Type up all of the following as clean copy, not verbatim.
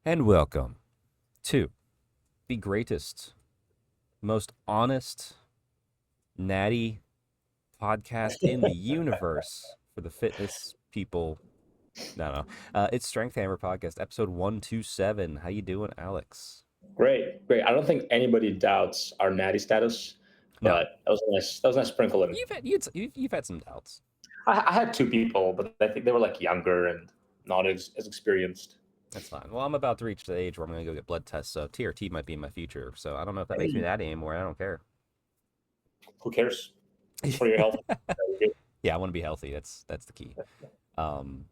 And welcome to the greatest, most honest, natty podcast in the universe for the fitness people. No. It's Strength Hammer Podcast, episode 127. How you doing, Alex? Great, great. I don't think anybody doubts our natty status, No, but that was a nice. That was a nice sprinkle in. you've had some doubts. I had two people, but I think they were like younger and not as experienced. That's fine. Well, I'm about to reach the age where I'm going to go get blood tests, so TRT might be in my future. So I don't know if that makes me Hey, natty anymore. I don't care. who cares? It's for your health. Yeah, I want to be healthy. That's the key. Um,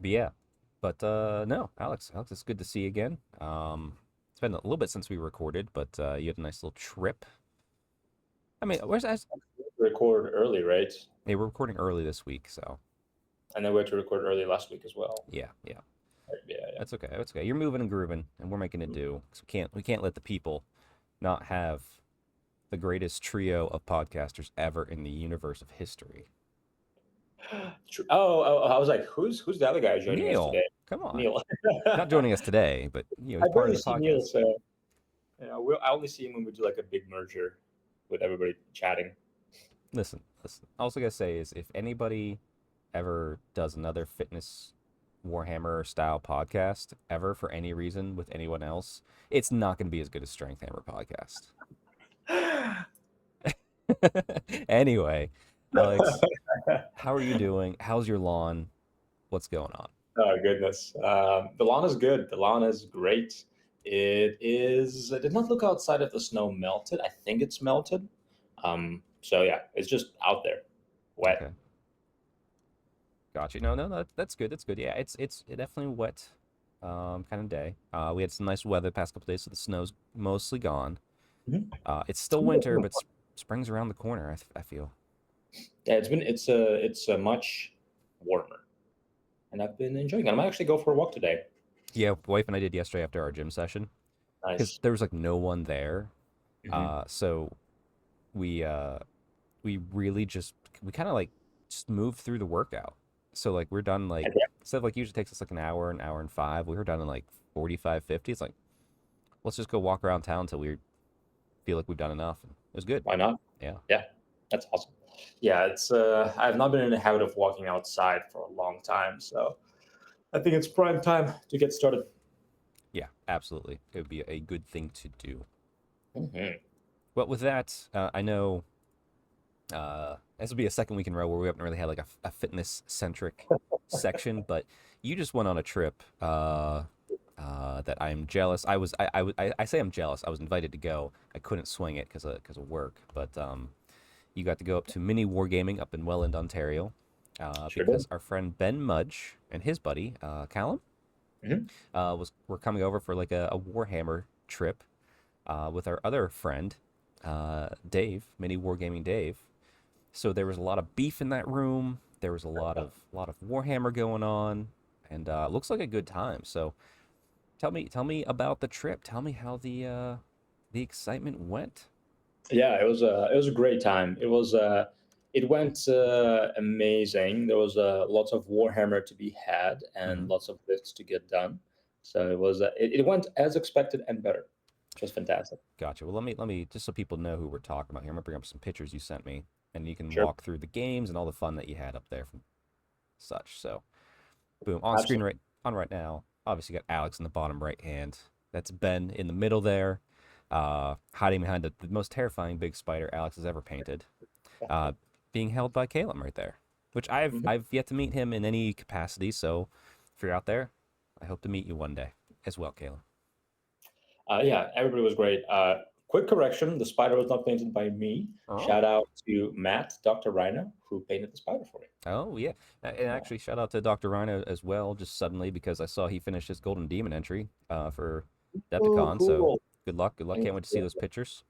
But yeah, no, Alex, it's good to see you again. It's been a little bit since we recorded, but you had a nice little trip. I mean, where's that? Record early, right? Hey, we're recording early this week, so And then we had to record early last week as well. yeah, Right, yeah. that's okay, that's okay. You're moving and grooving, and we're making it do. So we can't let the people not have the greatest trio of podcasters ever in the universe of history. I was like, who's the other guy joining us Neil, today? come on, Neil. not joining us today, but I he's part of barely the see Neil, podcast. so I only see him when we do like a big merger with everybody chatting. Listen. All I gotta say is if anybody ever does another fitness Warhammer style podcast ever for any reason with anyone else, it's not gonna be as good as Strength Hammer podcast. Anyway, Alex, how are you doing? How's your lawn? What's going on? Oh goodness, the lawn is good. The lawn is great. It is. I did not look outside if the snow melted. I think it's melted. So yeah, it's just out there, Okay, wet. got you. No, that's good. That's good. Yeah, it's definitely wet, kind of day. We had some nice weather the past couple days, so the snow's mostly gone. Mhm. It's still winter, but spring's around the corner. I feel. Yeah, it's a much warmer, and I've been enjoying it. I might actually go for a walk today. Yeah, wife and I did yesterday after our gym session because Nice. there was like no one there. Hmm. So we really just we kind of like just moved through the workout. So like we're done like instead of like usually takes us like an hour and five, we were done in like 45, 50. It's like let's just go walk around town until we feel like we've done enough. And it was good. Why not? Yeah. Yeah, that's awesome. Yeah, it's. I've not been in the habit of walking outside for a long time, so I think it's prime time to get started. Yeah, absolutely. It would be a good thing to do. Hmm. But with that, I know this will be a second week in a row where we haven't really had like a fitness centric section, but you just went on a trip that I'm jealous. I say I'm jealous. I was invited to go. I couldn't swing it because of work, but you got to go up to MiniWargaming up in Welland, Ontario, Sure because did. our friend Ben Mudge and his buddy Callum Hmm. were coming over for like a Warhammer trip with our other friend Dave, MiniWargaming Dave. So there was a lot of beef in that room. There was a lot of Warhammer going on, and looks like a good time. So tell me about the trip. Tell me how the excitement went. Yeah, it was a great time. It went amazing. There was lots of Warhammer to be had Hmm. and lots of bits to get done. So it went as expected and better, which was fantastic. Gotcha. Well, let me just so people know who we're talking about here. I'm gonna bring up some pictures you sent me, and you can Sure, walk through the games and all the fun that you had up there from such. So boom on screen absolutely. right now. Obviously, you got Alex in the bottom right hand. That's Ben in the middle there, hiding behind the most terrifying big spider Alex has ever painted. Uh, Being held by Caleb right there, which I've Mhm. I've yet to meet him in any capacity. So if you're out there, I hope to meet you one day as well, Caleb. Yeah, everybody was great. Quick correction: the spider was not painted by me. Oh, Shout out to Matt, Dr. Rhino, who painted the spider for me. oh yeah, and Yeah, actually shout out to Dr. Rhino as well. Just suddenly because I saw he finished his Golden Demon entry for cool, Depticon. So cool. good luck, good luck. Can't wait to see those pictures.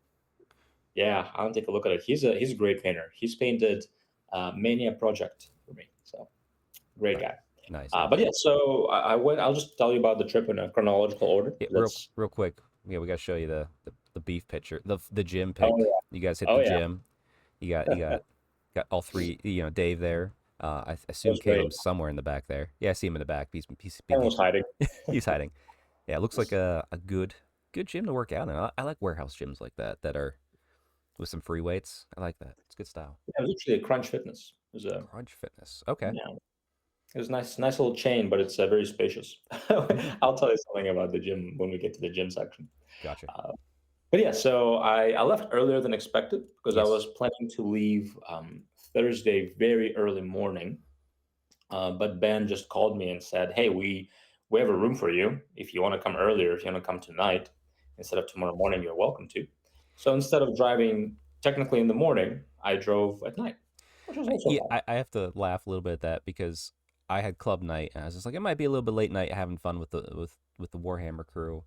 Yeah, I'll take a look at it. He's a great painter. He's painted Mania Project for me. So great Nice, guy. nice, But nice. yeah, so I went. I'll just tell you about the trip in a chronological order. Yeah, Let's. real quick. Yeah, we gotta show you the beef picture, the gym Oh pic. You guys yeah, hit the oh yeah, gym. You got all three. Dave there. I that assume was great. Caleb's somewhere in the back there. Yeah, I see him in the back. Everyone was hiding. He's hiding. Yeah, it looks like a good gym to work out in. I like warehouse gyms like that that are with some free weights. I like that. It's good style. Yeah, it was actually a Crunch Fitness. It was a Crunch Fitness. Okay. yeah, it was nice little chain, but it's very spacious. I'll tell you something about the gym when we get to the gym section. Gotcha. Uh, but yeah, so I left earlier than expected because I was Yes. planning to leave Thursday very early morning. But Ben just called me and said, "Hey, we have a room for you. If you want to come earlier, if you want to come tonight instead of tomorrow morning, you're welcome to." So instead of driving technically in the morning, I drove at night, which was also Yeah, fun. I have to laugh a little bit at that because I had club night and I was just like, it might be a little bit late night having fun with the Warhammer crew.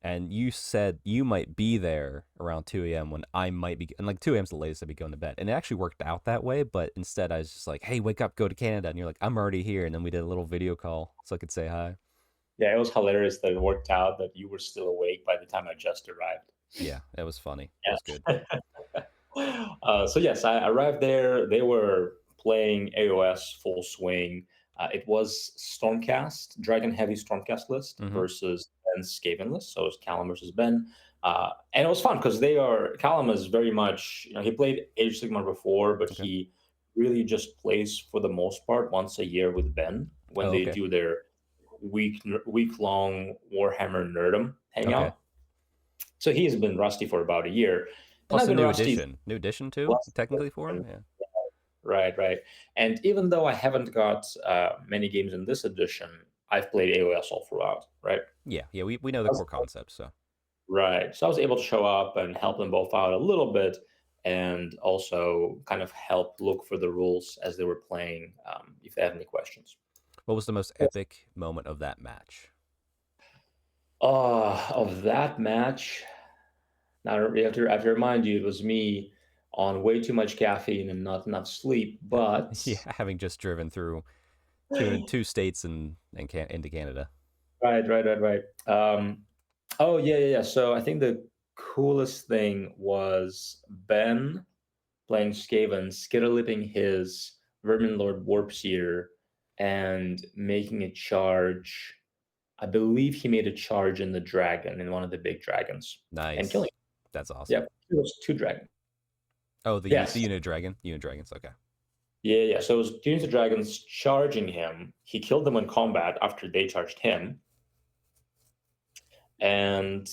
And you said you might be there around 2 a.m. when I might be, and like 2 a.m. is the latest I'd be going to bed. And it actually worked out that way, but instead I was just like, hey, wake up, go to Canada. And you're like, I'm already here. And then we did a little video call so I could say hi. Yeah, it was hilarious that it worked out that you were still awake by the time I just arrived. Yeah, it was funny. It was good. Yeah. So yes, I arrived there. They were playing AOS full swing. It was Stormcast, Dragon Heavy Stormcast list Mm-hmm. versus Ben's Skaven list. So it was Callum versus Ben, and it was fun because they are Callum is very much he played Age of Sigmar before, but Okay. he really just plays for the most part once a year with Ben when Oh, they okay. do their week long Warhammer Nerdum Okay. hangout. So he has been rusty for about a year, and Plus I've a been new rusty edition. New edition too, last technically for him. year. Yeah. Right, right. And even though I haven't got many games in this edition, I've played AOS all throughout, right? Yeah. Yeah. We know the I was- core concepts. So Right. So I was able to show up and help them both out a little bit and also kind of help look for the rules as they were playing if they have any questions. what was the most epic moment of that match? Of that match, now I have to remind you, it was me on way too much caffeine and not enough sleep, but Yeah. Having just driven through two states and into Canada. right. Oh yeah. So I think the coolest thing was Ben playing Skaven, skitterlipping his Vermin Lord Warpseer and making a charge. I believe he made a charge in the dragon, in one of the big dragons, and killing Nice. him. That's awesome. Yep, it was two dragons. Oh, the Yes. unit dragon. Unit dragons. Okay. Yeah. So it was two of dragons charging him. He killed them in combat after they charged him. And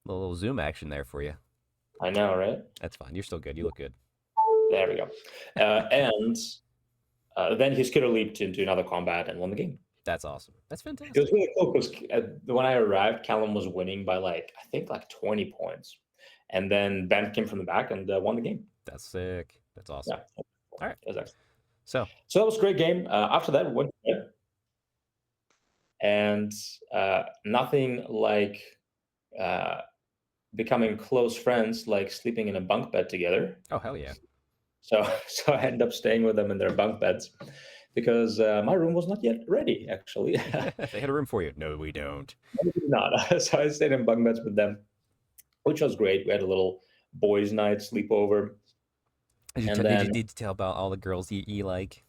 Little zoom action there for you. I know, right? That's fine. You're still good. You look good. There we go. And then he skitter leaped into another combat and won the game. That's awesome. That's It was fantastic. really cool because when I arrived, Callum was winning by I think 20 points. And then Ben came from the back and won the game. That's sick. That's awesome. Yeah. All right. It was excellent. So, So that was a great game. After that, we went to bed. And nothing like uh, becoming close friends like sleeping in a bunk bed together. oh hell yeah. So I ended up staying with them in their bunk beds because my room was not yet ready, actually. They had a room for you. No, we don't. Not. So I stayed in bunk beds with them, which was great. We had a little boys' night sleepover, Did you, and did you then did you tell about all the girls you like?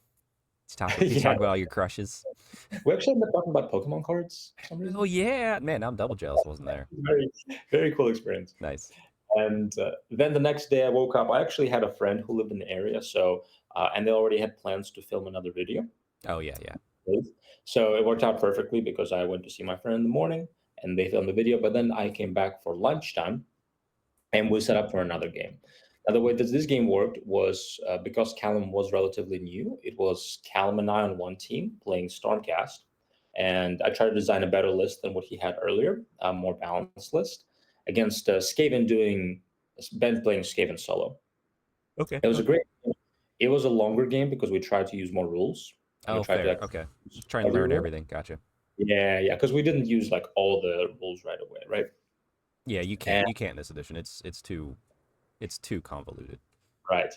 Did you yeah, talk about all your crushes? we actually ended up talking about Pokemon cards for some Oh reason. yeah, man, I'm double jealous. Wasn't there? Very, very cool experience. Nice. And then the next day I woke up. I actually had a friend who lived in the area, so and they already had plans to film another video. Oh yeah, yeah. So it worked out perfectly because I went to see my friend in the morning and they filmed the video. But then I came back for lunchtime and we set up for another game. Now, the way that this game worked was because Callum was relatively new, it was Callum and I on one team playing Stormcast. And I tried to design a better list than what he had earlier, a more balanced list, against Skaven doing Ben playing Skaven solo. Okay. It was a Okay. great game. It was a longer game because we tried to use more rules and we Oh, tried to fair. Okay. use Trying to every learn rule. everything. Gotcha. Yeah, because we didn't use all the rules right away, right? Yeah, you can't. And You can't in this edition. It's too convoluted. right.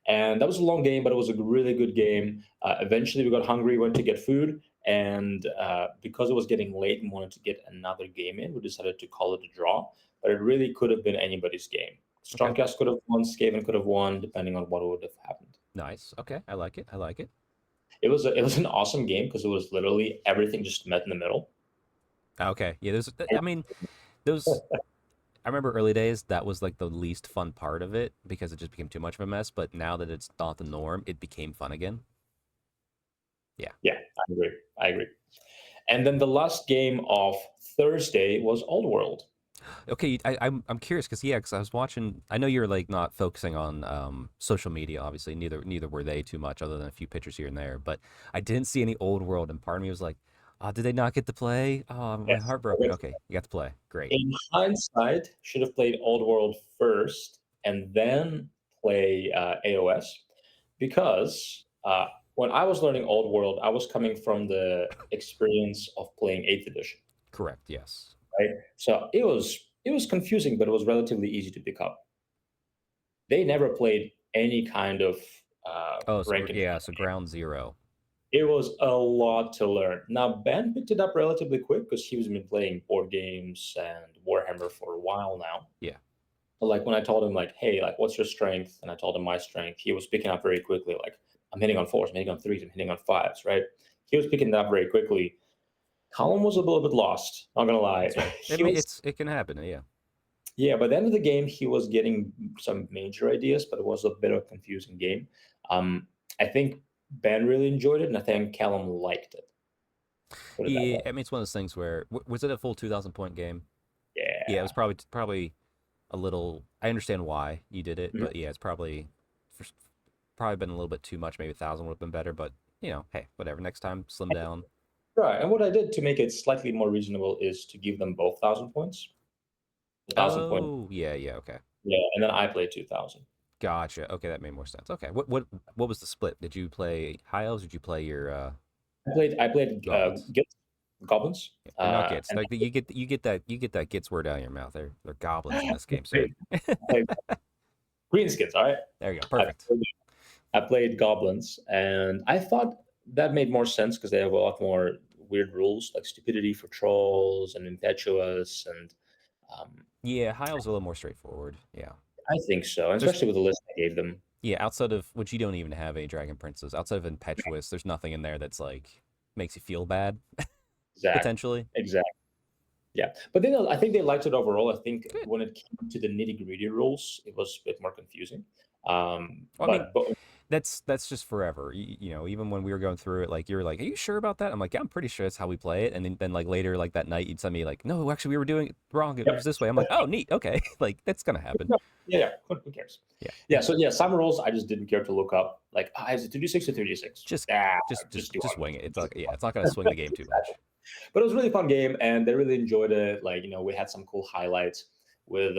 And that was a long game, but it was a really good game. Eventually, we got hungry, went to get food, and because it was getting late and wanted to get another game in, we decided to call it a draw. But it really could have been anybody's game. Okay. Stormcast could have won, Skaven could have won, depending on what would have happened. Nice. Okay. I like it. I like it. It was an awesome game because it was literally everything just met in the middle. Okay, yeah. There's, I mean, those. I remember early days that was like the least fun part of it because it just became too much of a mess. But now that it's not the norm, it became fun again. Yeah. Yeah, I agree. I agree. And then the last game of Thursday was Old World. Okay, I'm curious because yeah, because I was watching. I know you're like not focusing on social media, obviously. Neither were they too much, other than a few pictures here and there. But I didn't see any old world, and part of me was like, oh, did they not get to play? Oh, I'm Yes. heartbroken. Okay, you got to play. Great. In hindsight, should have played Old World first and then play AOS because when I was learning Old World, I was coming from the experience of playing 8th edition, Correct. Yes. right? So it was confusing, but it was relatively easy to pick up. They never played any kind of Oh, rank and yeah. file So game. ground zero. It was a lot to learn. Now Ben picked it up relatively quick because he's been playing board games and Warhammer for a while now. Yeah. But like when I told him like, hey, like what's your strength? And I told him my strength, he was picking up very quickly. Like I'm hitting on fours, I'm hitting on threes, I'm hitting on fives, right? He was picking it up very quickly. Colin was a little bit lost, not gonna lie. That's right. I He mean, was it can happen. Yeah. yeah, by the end of the game, he was getting some major ideas, but it was a bit of a confusing game. Um, I think Ben really enjoyed it, and I think Callum liked it. Put it that Yeah. way. I mean, it's one of those things where was it a full 2,000 point game? Yeah, it Yeah. was probably a little. I understand why you did it, Mhm. but yeah, it's probably been a little bit too much. Maybe 1,000 would have been better, but hey, whatever. Next time, slim down. Right. And what I did to make it slightly more reasonable is to give them both 1,000 points. 1,000 points. Oh, yeah, yeah, okay, Yeah, and then I played 2,000. gotcha. Okay, that made more sense. Okay, what was the split? Did you play high elves? Or did you play your I played goblins? goblins, Yeah, or not gits? and Like you get that gits word out of your mouth. They're goblins in this game, sir. I played greenskins. All right. There you go. I Perfect. played, I played goblins, and I thought that made more sense because they have a lot more weird rules, like stupidity for trolls and impetuous, and um, Yeah, high elves are a little more straightforward. Yeah, I think so, and there's especially with the list I gave them. yeah outside of which you don't even have any dragon princes. Outside of impetuous, there's nothing in there that's like makes you feel bad Exactly. potentially. Exactly. Yeah, but then I think they liked it overall. I think Good. when it came to the nitty gritty rules, it was a bit more confusing. Well, I mean, But that's just forever. Even when we were going through it, like you're like, "Are you sure about that?" I'm like, "Yeah, I'm pretty sure that's how we play it." And then like later, like that night, you'd tell me like, "No, actually, we were doing it wrong. It yep. was this way." I'm like, "Oh, neat. Okay, like that's gonna happen." No, yeah, yeah. Who cares? Yeah, Yeah. So yeah, some rules I just didn't care to look up. Like, is it 2d6 or 3d6? just Ah, just just just do just one. wing it. It's like yeah, it's not gonna swing the game too Exactly. much. But it was a really fun game, and they really enjoyed it. Like, we had some cool highlights with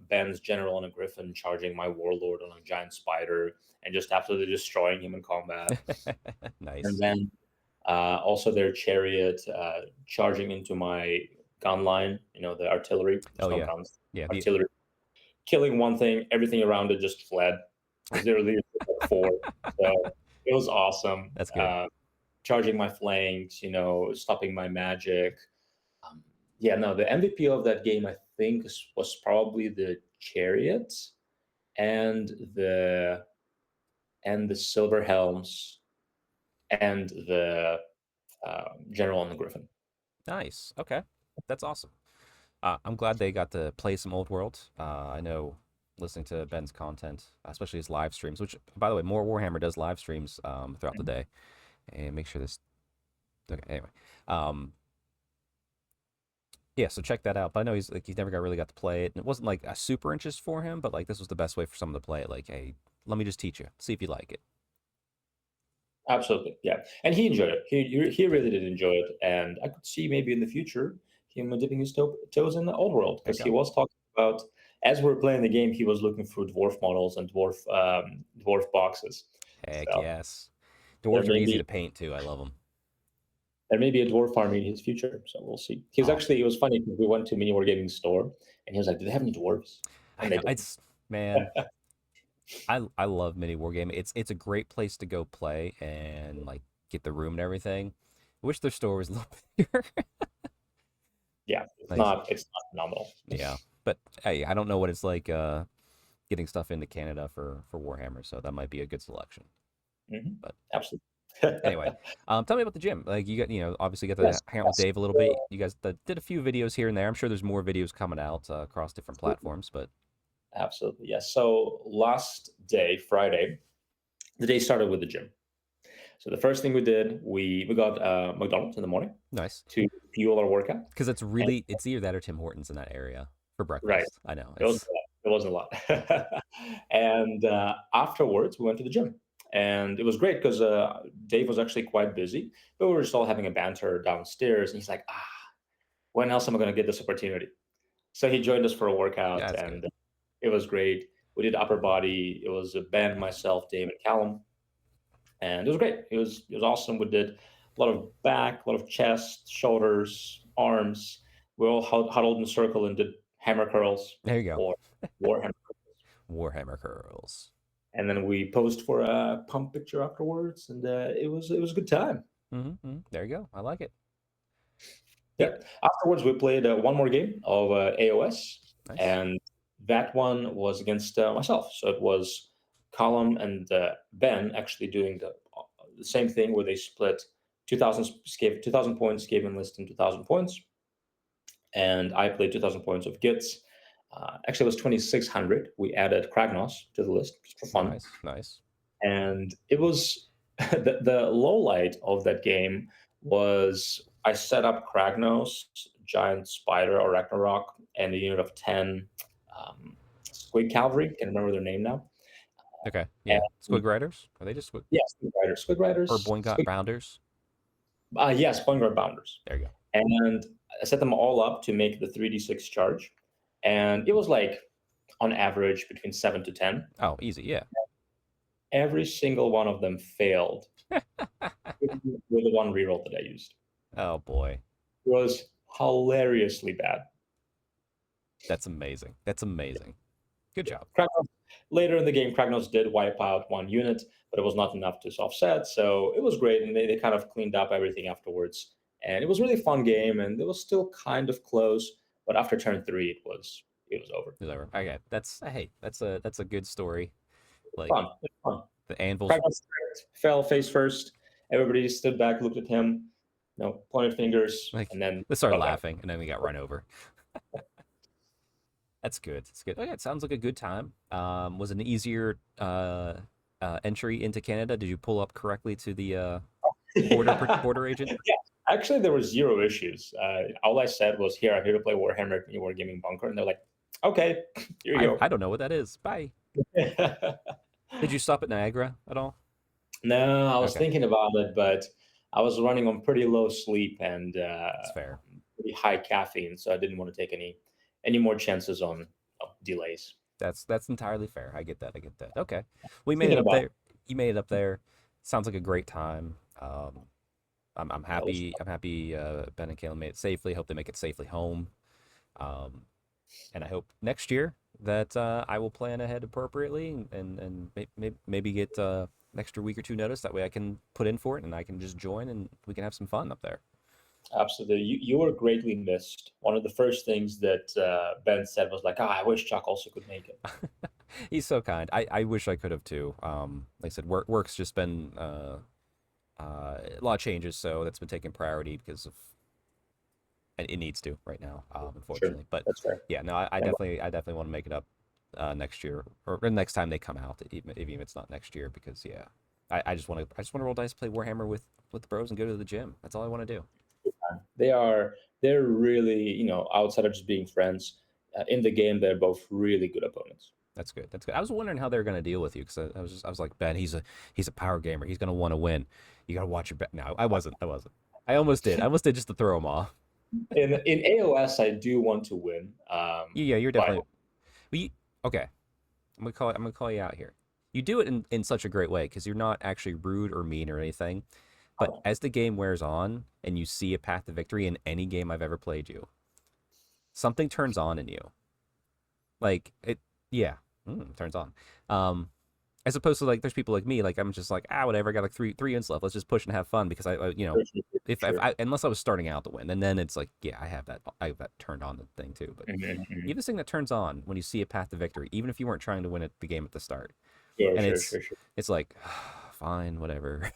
Ben's general on a griffin charging my warlord on a giant spider and just absolutely destroying him in combat. And Nice. then also their chariot charging into my gun line, the artillery. There's Oh no yeah, guns. yeah. The Artillery. Killing one thing, everything around it just fled. Because they were leading like four. So it was awesome. that's good. Charging my flanks, stopping my magic. Um, yeah, no, the MVP of that game, I think, was probably the chariot and the silver helms and the general on the griffin. Nice. Okay, that's awesome. I'm glad they got to play some old world. I know listening to Ben's content, especially his live streams, which by the way, more Warhammer does live streams throughout the day, and make sure this. Okay, anyway, um, yeah, so check that out. But I know he's never really got to play it, and it wasn't like a super interest for him, but like this was the best way for someone to play it. Like, hey, let me just teach you, see if you like it. Absolutely, yeah, and he enjoyed it. He really did enjoy it, and I could see maybe in the future him dipping his toes in the old world There because you he go. was talking about as we were playing the game, he was looking for dwarf models and dwarf boxes. Heck So yes. there Dwarves are may easy be to paint too. I love them. there may be a dwarf army in his future. So we'll see. Oh, It was funny because we went to MiniWargaming store and he was like, "Do they have any dwarves?" I And they know didn't. it's man. I love mini wargaming. It's a great place to go play and like get the room and everything. I wish their store was a little bigger. Yeah, Nice. it's not phenomenal. Yeah. But hey, I don't know what it's like getting stuff into Canada for Warhammer, so that might be a good selection. Mhm. But Absolutely. Anyway, tell me about the gym. Like you got, obviously got to Yes, hang out with yes. Dave a little bit. You guys did a few videos here and there. I'm sure there's more videos coming out across different platforms, but Absolutely, yes. So last day, Friday, the day started with the gym. So the first thing we did, we got McDonald's in the morning nice. to fuel our workout. Because And it's either that or Tim Hortons in that area for right, breakfast. I know it was it's it wasn't a lot. And afterwards, we went to the gym, and it was great because Dave was actually quite busy, but we were just all having a banter downstairs, and he's like, when else am I going to get this opportunity? So he joined us for a yeah, workout, it's good. and it was great. We did upper body. It was Ben, myself, Dave, and Callum, and it was great. It was awesome. We did a lot of back, a lot of chest, shoulders, arms. We all huddled in a circle and did hammer curls There you go. or Warhammer. Warhammer curls. And then we posed for a pump picture afterwards, and it was a good time. There you go. I like it. Yeah. Yeah, Afterwards, we played one more game of AOS, nice. and that one was against myself. So it was Column and Ben actually doing the same thing where they split 2,000 points, gave enlist and 2,000 points, and I played 2,000 points of Gits. Actually, it was 2,600. We added Kragnos to the list just for fun, Nice, nice. and it was the low light of that game was I set up Kragnos, giant spider or Ragnarok, and a unit of 10 Squid Cavalry. Can't remember their name now. Okay, And yeah. Squig Riders? Are they just squig yeah, Squid or Riders, Boingot Bounders? yes, Point Guard Bounders. There you go. And I set them all up to make the 3d6 charge, and it was like on average between 7 to 10. Oh, easy, yeah. Every single one of them failed with the one reroll that I used. Oh boy. It was hilariously bad. That's amazing. That's amazing. Good Yeah. job. Later in the game, Kragnos did wipe out one unit, but it was not enough to offset. So it was great, and they kind of cleaned up everything afterwards. And it was a really fun game, and it was still kind of close. But after turn three, it was over. Is over. Okay. That's a good story. Like Fun, it's fun. the anvils. Kragnos fell face first. Everybody stood back, looked at him, pointed fingers, Like and then they started got down. laughing and then we got run over. That's good. That's good. Okay, it sounds like a good time. Was it an easier entry into Canada? Did you pull up correctly to the border agent? Yeah, actually, there were zero issues. All I said was, "Here, I'm here to play Warhammer Wargaming Bunker," and they're like, "Okay, here you I don't know what that is. Bye. go." Did you stop at Niagara at all? No, I was Okay, thinking about it, but I was running on pretty low sleep and that's fair. pretty high caffeine, so I didn't want to take any more chances on delays. That's entirely fair. I get that. I get that. Okay, we made it Thinking up about there. You made it up there. Sounds like a great time. I'm that was happy. I'm happy. Ben and Kayla made it safely. Hope they make it safely home. Um, and I hope next year that I will plan ahead appropriately and maybe get an extra week or two notice. That way I can put in for it and I can just join and we can have some fun up there. absolutely. You were greatly missed. One of the first things that Ben said was like, "I wish Chuck also could make it." He's so kind. I wish I could have too. Like I said, work's just been a lot of changes, so that's been taking priority because of and it needs to right now, Sure, unfortunately. But that's fair. yeah, no, I definitely want to make it up next year or next time they come out, even if it's not next year, because yeah, I just want to roll dice, play Warhammer with the bros, and go to the gym. That's all I want to do. They're really, outside of just being friends, in the game, they're both really good opponents. That's good. That's good. I was wondering how they're gonna deal with you because I was like, Ben, he's a power gamer. He's gonna want to win. You gotta watch your bet. No, I wasn't. I wasn't. I almost did. I almost did just to throw him off. In AOS, I do want to win. Yeah, you're But definitely. Okay. I'm gonna call you out here. You do it in such a great way because you're not actually rude or mean or anything. But as the game wears on and you see a path to victory in any game I've ever played you, something turns on in you. Like it, yeah, turns on. As opposed to like, there's people like me, like I'm just like, whatever. I got like three units left. Let's just push and have fun because if I unless I was starting out to win, and then it's like, yeah, I have that turned on the thing too. But Mhm, you mhm. have this thing that turns on when you see a path to victory, even if you weren't trying to win the game at the start, Sure, and sure, sure, sure. it's like, fine, whatever.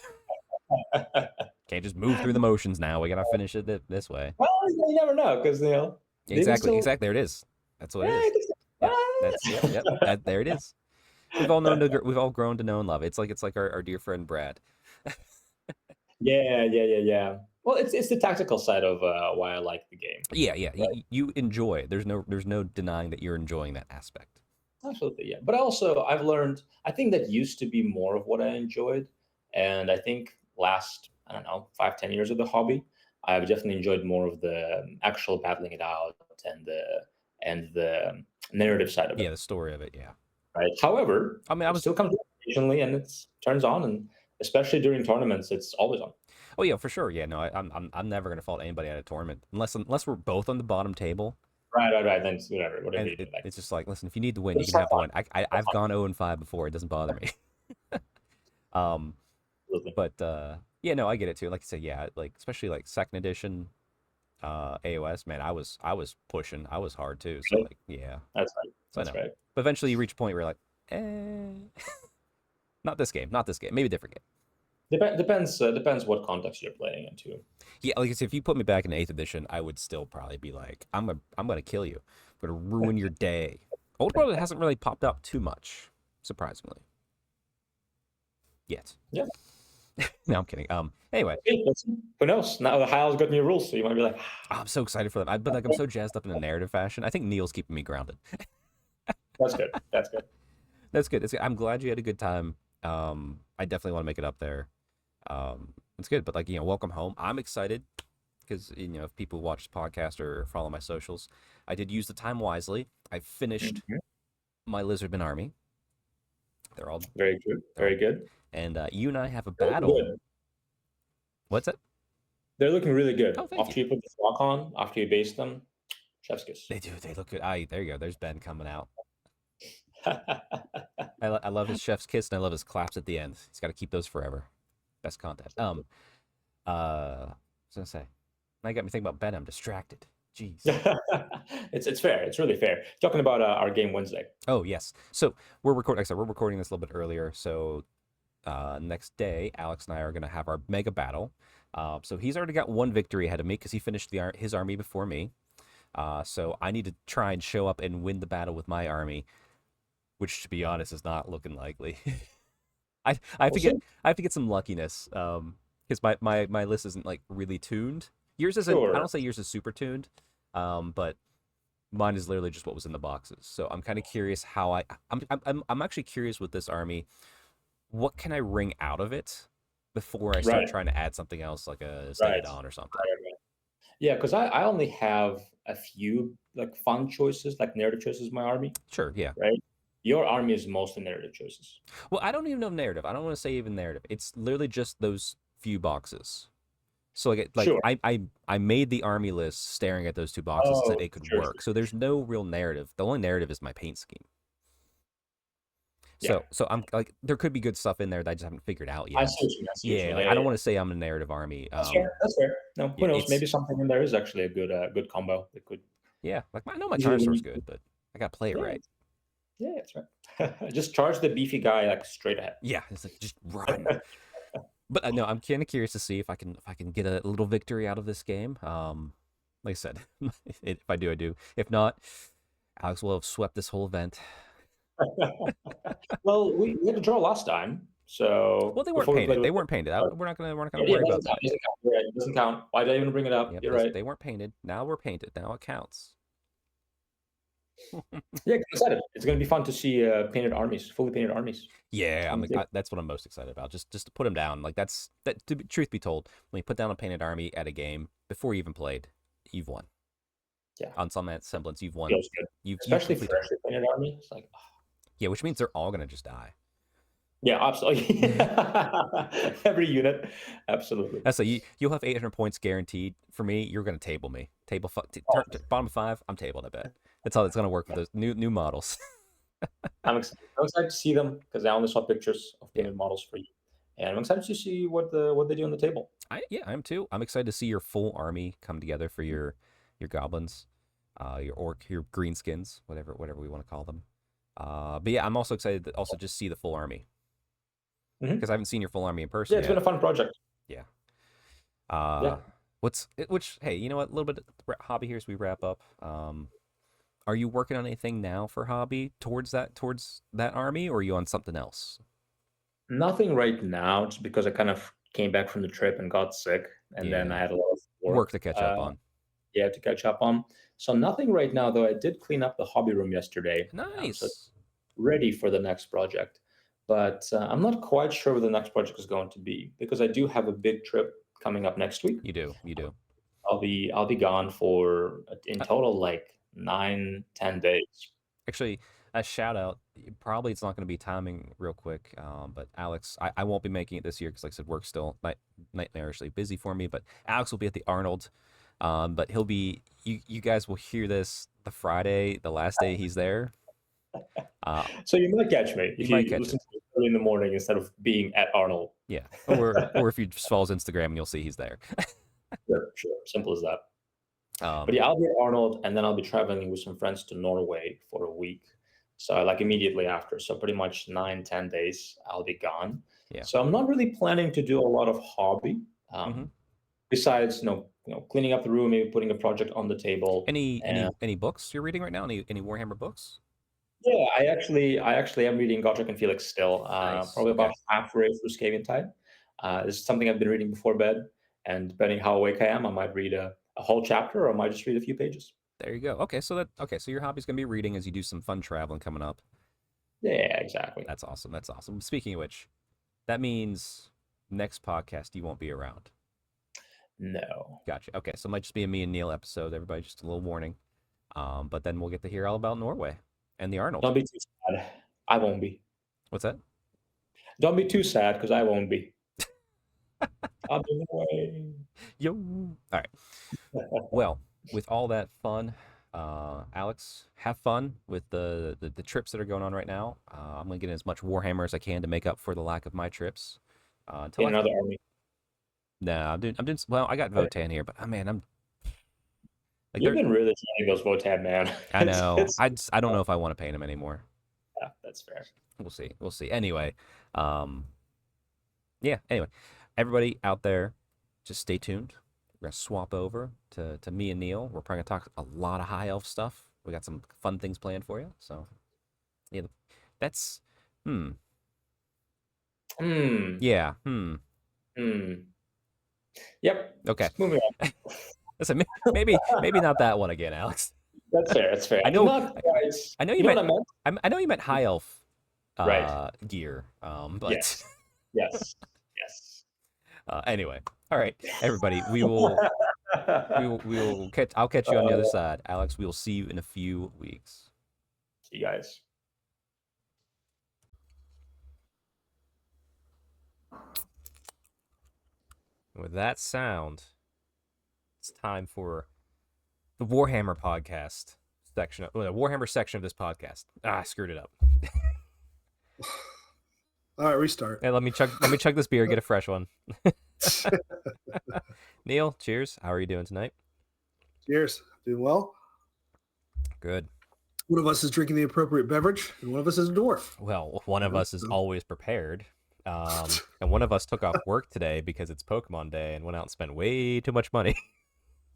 Can't just move through the motions now. We gotta finish it this way. Well, you never know because they can Exactly, still. exactly. There it is. That's what Yeah, it they is. can still. Yep. That's yep. That there it is. We've all grown to know and love. It's like our dear friend Brad. Yeah. Well, it's the tactical side of why I like the game. Yeah, yeah. Right. You enjoy it. There's no denying that you're enjoying that aspect. Absolutely, yeah. But also, I've learned. I think that used to be more of what I enjoyed, and I think last I don't know 5, 10 years of the hobby, I've definitely enjoyed more of the actual battling it out and the narrative side of Yeah, it. the story of it. Yeah. Right. However, I mean, I it was. still comes occasionally, and it turns on, and especially during tournaments, it's always on. Oh yeah, for sure. Yeah, no, I'm never gonna fault anybody at a tournament unless we're both on the bottom table. Right. Then it's whatever And you do. Like, it's just like, listen, if you need to win, you it's can have the fun. win. I've gone 0-5 before. It doesn't bother me. um, Absolutely. but yeah, no, I get it too. Like I said, yeah, like especially like second edition AOS, man, I was pushing. I was hard too. So Right? like, yeah. That's right. So I That's know. right. But eventually you reach a point where you're like, not this game, not this game, maybe a different game. Depends what context you're playing into. Yeah, like I said, if you put me back in 8th edition, I would still probably be like, I'm gonna kill you. I'm gonna ruin your day. Old World hasn't really popped up too much, surprisingly. Yet. Yeah. No, I'm kidding. Anyway, Hey, listen, who knows? Now the Hile's got new rules, so you might be like, I'm so excited for them. But like I'm so jazzed up in a narrative fashion. I think Neil's keeping me grounded. that's good. That's good. That's good. It's good. I'm glad you had a good time. I definitely want to make it up there. It's good. But like, welcome home. I'm excited because if people watch the podcast or follow my socials, I did use the time wisely. I finished Mhm. my Lizardman army. They're all Very good. they're all, Very good. and you and I have a They're looking battle. good. What's that? They're looking really good. Oh, thank you. After you put the flock on, after you base them, chef's kiss. They do. They look good. There you go. There's Ben coming out. I love his chef's kiss and I love his claps at the end. He's got to keep those forever. Best content. I was gonna say. Now you got me thinking about Ben. I'm distracted. Jeez. it's fair. It's really fair. Talking about our game Wednesday. Oh yes. So we're recording. Like I said, we're recording this a little bit earlier. So next day, Alex and I are gonna have our mega battle. So he's already got one victory ahead of me because he finished his army before me. So I need to try and show up and win the battle with my army, which, to be honest, is not looking likely. I have to get some luckiness. Because my list isn't like really tuned. Yours isn't. Sure. I don't say yours is super tuned. But mine is literally just what was in the boxes. So I'm kind of curious how I'm actually curious with this army. What can I wring out of it before I start Right. trying to add something else like a Stay Right. It On or something? Right. Yeah, because I only have a few like fun choices, like narrative choices in my army, Sure. Yeah. right? Your army is mostly narrative choices. Well, I don't even know narrative. I don't want to say even narrative. It's literally just those few boxes. So Sure. I made the army list staring at those two boxes so Oh, that it could sure. work. So there's no real narrative. The only narrative is my paint scheme. Yeah. So I'm like there could be good stuff in there that I just haven't figured out I yet. see what you mean. Yeah, like I don't want to say I'm a narrative army. That's fair. That's fair. No, yeah, who knows? it's Maybe something in there is actually a good combo. That could yeah, like I know my usually charge when store's you good, but I gotta play it yeah, right. yeah, that's right. Just charge the beefy guy like straight ahead. Yeah, it's like just run. But no, I'm kind of curious to see if I can get a little victory out of this game. Like I said, if I do, I do. If not, Alex will have swept this whole event. Well, we had to draw last time, so Well, they weren't before we played painted. with They weren't painted. We're not gonna yeah, worry it about doesn't that. count. It doesn't count. You're right. It doesn't count. Why did I even bring it up? Yep, You're right. they weren't painted. Now we're painted. Now it counts. Yeah, I'm excited. It's going to be fun to see painted armies, fully painted armies. Yeah, that's what I'm most excited about. Just to put them down. Like truth be told, when you put down a painted army at a game before you even played, you've won. Yeah. On some semblance, you've won. Feels good. You've Especially completed. freshly painted army. It's like, oh. Yeah, which means they're all gonna just die. Yeah, absolutely. Every unit, absolutely. That's like you'll have 800 points guaranteed. For me, you're gonna table me. Bottom of 5. I'm tabled. I bet. That's how it's gonna work with those new models. I'm excited to see them because I only saw pictures of painted models for you, and I'm excited to see what they do on the table. I am too. I'm excited to see your full army come together for your goblins, your orc, your greenskins, whatever we want to call them. But yeah, I'm also excited to also just see the full army because I haven't seen your full army in person. Yeah, it's been a fun project. Yeah. Yeah. Which, hey, you know what? A little bit of hobby here as we wrap up. Are you working on anything now for hobby towards that army, or are you on something else? Nothing right now, just because I kind of came back from the trip and got sick, and then I Yeah. had a lot of Work work. to catch up on. Yeah, to catch up on. So nothing right now, though. I did clean up the hobby room yesterday, so Nice. ready for the next project. But I'm not quite sure what the next project is going to be because I do have a big trip coming up next week. You do. You do. I'll be gone for in Uh, total like 9, 10 days. Actually, a shout out. Probably it's not going to be timing real quick. But Alex, I won't be making it this year because, like I said, work's still nightmarishly busy for me. But Alex will be at the Arnold. But he'll be. You guys will hear this the Friday, the last day he's there. So you might catch me You if might you catch listen it. to it early in the morning instead of being at Arnold. Yeah. Or if you just follow his Instagram and you'll see he's there. Sure, sure. Simple as that. But Um. yeah, I'll be at Arnold, and then I'll be traveling with some friends to Norway for a week. So like immediately after, so pretty much 9, 10 days, I'll be gone. Yeah. So I'm not really planning to do a lot of hobby, Hmm. besides cleaning up the room, maybe putting a project on the table. Any And any any books you're reading right now? Any Warhammer books? yeah, I actually am reading Godric and Felix still, Nice. probably Okay. about halfway through Skaven Tide. This is something I've been reading before bed, and depending how awake I am, I might read a whole chapter, or I might just read a few pages. There you go. Okay, so your hobby's gonna be reading as you do some fun traveling coming up. Yeah, exactly. That's awesome. That's awesome. Speaking of which, that means next podcast you won't be around. No. Gotcha. Okay, so it might just be a me and Neil episode. Everybody, just a little warning. But then we'll get to hear all about Norway and the Arnold. Don't be too sad. I won't be. What's that? Don't be too sad because I won't be. I'll be away. Yo. All right. Well, with all that fun, Alex, have fun with the trips that are going on right now. I'm gonna get in as much Warhammer as I can to make up for the lack of my trips. Until In I another army. No, I'm doing. Well, I got Votan here, but man, I'm like You've they're. been really trying those Votab, man. I it's, know. it's I don't know if I want to paint him anymore. yeah, that's fair. We'll see. We'll see. Anyway, um, yeah. Anyway, everybody out there, just stay tuned. We're gonna swap over to me and Neil. We're probably gonna talk a lot of high elf stuff. We got some fun things planned for you. So yeah, that's Hmm. yeah Hmm. Yep. okay. Moving on. Listen, maybe not that one again, Alex. That's fair. That's fair. I know Not quite. I know you You know meant what I meant? I know you meant high elf Right. gear. But Yes. Yes. Yes. anyway, all right, everybody, we will catch. I'll catch you on the other side, Alex. We will see you in a few weeks. See you guys. With that sound, it's time for the Warhammer podcast section, the Warhammer section of this podcast. I screwed it up. All right, restart. Hey, let me chug this beer, get a fresh one. Neil, cheers. How are you doing tonight? Cheers. Doing well. Good. One of us is drinking the appropriate beverage, and one of us is a dwarf. Well, one of us is always prepared. And one of us took off work today because it's Pokemon Day and went out and spent way too much money.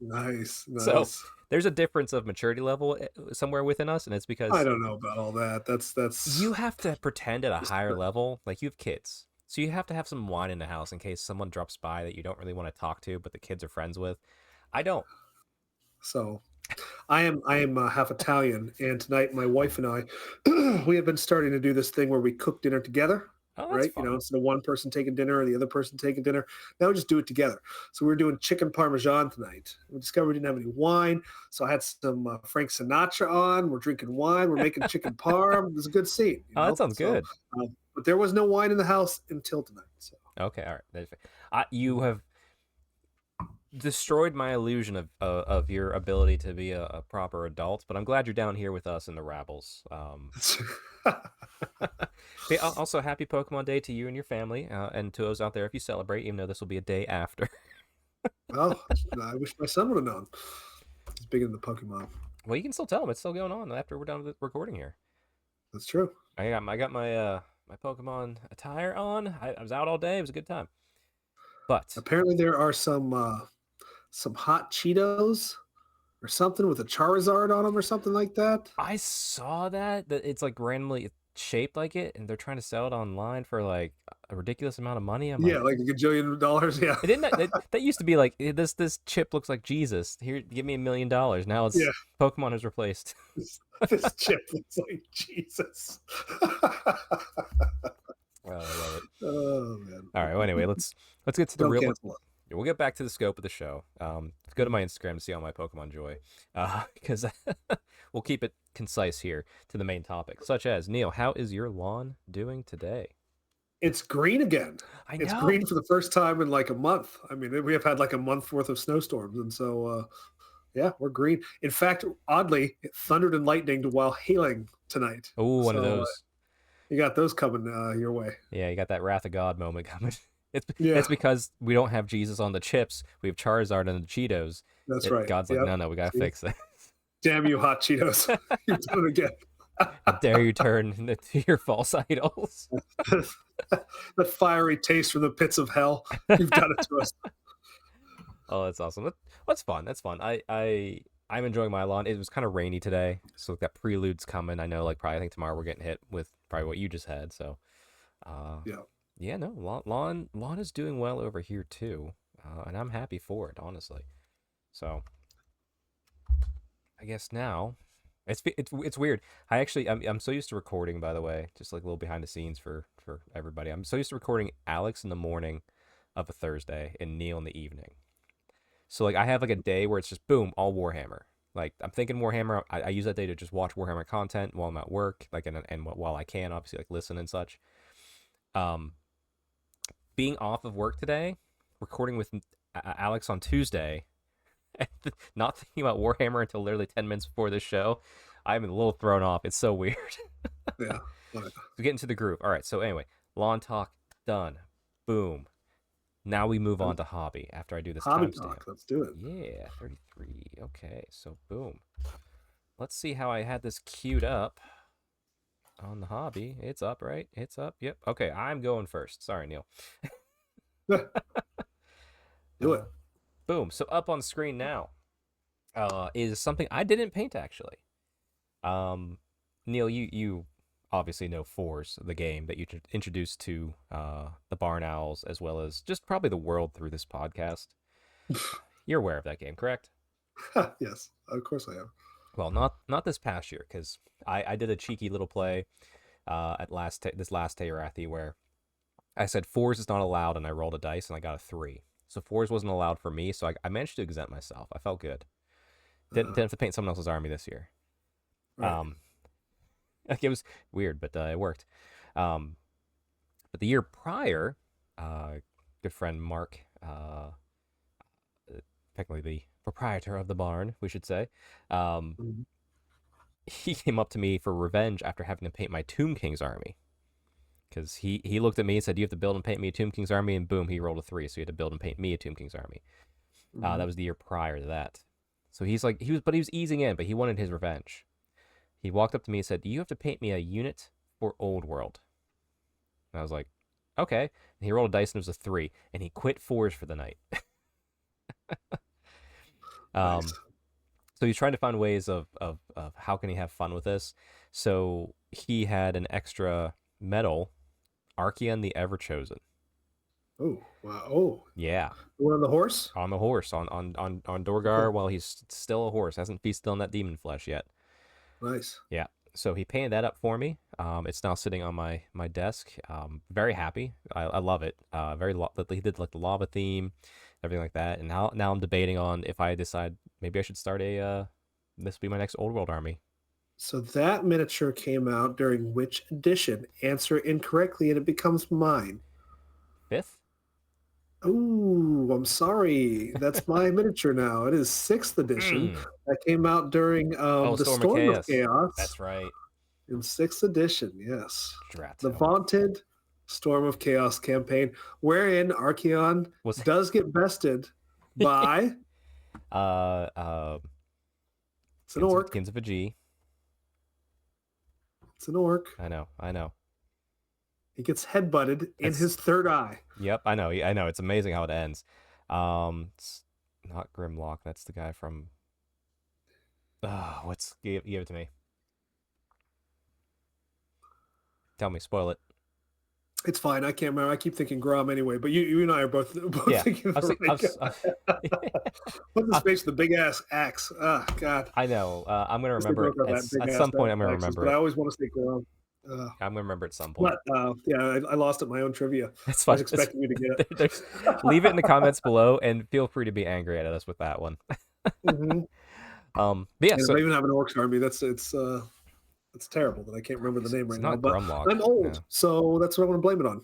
Nice. So there's a difference of maturity level somewhere within us, and it's because I don't know about all that. That's you have to pretend at a higher level, like you have kids. So you have to have some wine in the house in case someone drops by that you don't really want to talk to, but the kids are friends with. I don't. so. I am half Italian, and tonight my wife and I we have been starting to do this thing where we cook dinner together. Oh, that's Right, fun. instead of one person taking dinner or the other person taking dinner, now we just do it together. So we're doing chicken parmesan tonight. We discovered we didn't have any wine, so I had some Frank Sinatra on. We're drinking wine. We're making chicken parm. It was a good scene. Oh, that sounds good. But there was no wine in the house until tonight. So. Okay, all right. You have destroyed my illusion of your ability to be a proper adult, but I'm glad you're down here with us in the rabbles. Hey, also, happy Pokemon Day to you and your family, and to those out there if you celebrate, even though this will be a day after. Well, I wish my son would have known. He's big into Pokemon. Well, you can still tell him it's still going on after we're done with the recording here. That's true. I got my my Pokemon attire on. I was out all day. It was a good time. But Apparently, there are some hot Cheetos or something with a Charizard on them or something like that. I saw that it's like randomly shaped like it, and they're trying to sell it online for like a ridiculous amount of money. I'm Yeah, like, like a gajillion dollars. Yeah. it didn't that used to be like this chip looks like Jesus. Here, give me $1 million. Now it's Yeah. Pokemon has replaced. This chip looks like Jesus. Oh, I love it. Oh man. All right. Well, anyway, let's get to the Don't real. cancel it. We'll get back to the scope of the show. Go to my Instagram to see all my Pokemon joy, because we'll keep it concise here to the main topic, such as Neil. How is your lawn doing today? It's green again. I know. It's green for the first time in like a month. I mean, we have had like a month worth of snowstorms, and so yeah, we're green. In fact, oddly, it thundered and lightninged while hailing tonight. Oh, one of those. You got those coming your way. Yeah, you got that Wrath of God moment coming. Yeah. It's because we don't have Jesus on the chips. We have Charizard on the Cheetos. That's right. God's like, no, we gotta fix that. Damn you, hot Cheetos! You've done it again. How dare you turn to your false idols? The fiery taste from the pits of hell. You've done it to us. Oh, that's awesome. That's fun. That's fun. I'm enjoying my lawn. It was kind of rainy today, so that prelude's coming. I know, like probably I think tomorrow we're getting hit with probably what you just had. So, yeah, no, lawn is doing well over here too, and I'm happy for it, honestly. So, I guess now it's weird. I'm so used to recording, by the way, just like a little behind the scenes for everybody. I'm so used to recording Alex in the morning of a Thursday and Neil in the evening. So like I have like a day where it's just boom, all Warhammer. Like I'm thinking Warhammer. I use that day to just watch Warhammer content while I'm at work, like and while I can, obviously like listen and such. Being off of work today, recording with Alex on Tuesday, not thinking about Warhammer until literally 10 minutes before this show, I'm a little thrown off. It's so weird. Yeah. So get into the groove. All right. So anyway, lawn talk done. Boom. Now we move on to hobby after I do this hobby timestamp. talk. Let's do it. Yeah, 33. Okay, so boom. Let's see how I had this queued up on the hobby. It's up, right? It's up. Yep. Okay, I'm going first. Sorry, Neil. Do it. Boom. So up on screen now is something I didn't paint actually. Neil, you obviously know Fours, the game that you introduced to the Barn Owls, as well as just probably the world through this podcast. You're aware of that game, correct? Yes, of course I am. Well, not this past year, because I did a cheeky little play at this last Teyrathi where I said Fours is not allowed, and I rolled a dice and I got a 3. So Fours wasn't allowed for me, so I managed to exempt myself. I felt good. Didn't have to paint someone else's army this year. Right. Like it was weird, but it worked. But the year prior, good friend Mark, technically the proprietor of the barn, we should say, he came up to me for revenge after having to paint my Tomb King's army. Because he looked at me and said, "You have to build and paint me a Tomb King's army," and boom, he rolled a 3, so he had to build and paint me a Tomb King's army. That was the year prior to that. So he's like, he was easing in, but he wanted his revenge. He walked up to me and said, "You have to paint me a unit for Old World." And I was like, okay. And he rolled a dice and it was a 3, and he quit Fours for the night. Nice. So he's trying to find ways of how can he have fun with this. So he had an extra medal, Archeon the Everchosen. Oh wow! Oh Yeah, the one on the horse. on the horse on Dorgar while he's still a horse, hasn't feasted on that demon flesh yet. Nice. Yeah. So he painted that up for me. It's now sitting on my desk. Very happy. I love it. He did like the lava theme, everything like that. And now I'm debating on if I decide maybe I should start this will be my next Old World army. So that miniature came out during which edition? Answer incorrectly and it becomes mine. 5th? Oh, I'm sorry. That's my miniature now. It is 6th edition. That came out during the Storm of Chaos. That's right. In 6th edition, yes. Drat. The vaunted Storm of Chaos campaign, wherein Archeon does get bested by it's an orc. Skins of a G. It's an orc. I know. He gets headbutted in That's- his third eye. Yep, I know. I know. It's amazing how it ends. It's not Grimlock. That's the guy from. Give it to me. Tell me, spoil it. It's fine. I can't remember. I keep thinking Grom anyway, but you and I are both Yeah, thinking the right guy. What's his face? The big ass axe. Oh God. I know. I'm gonna Just remember it look up that big at ass some point. I'm gonna axes, remember but I it. always want to say Grom. I'm gonna remember at some point. But yeah, I lost at my own trivia. It's I fine. was expecting you to get it. Leave it in the comments below, and feel free to be angry at us with that one. Mhm. But yeah, And so Raven have an Orcs army. It's terrible that I can't remember the name it's right now. not But Grumlock. I'm old, No. so that's what I want to blame it on.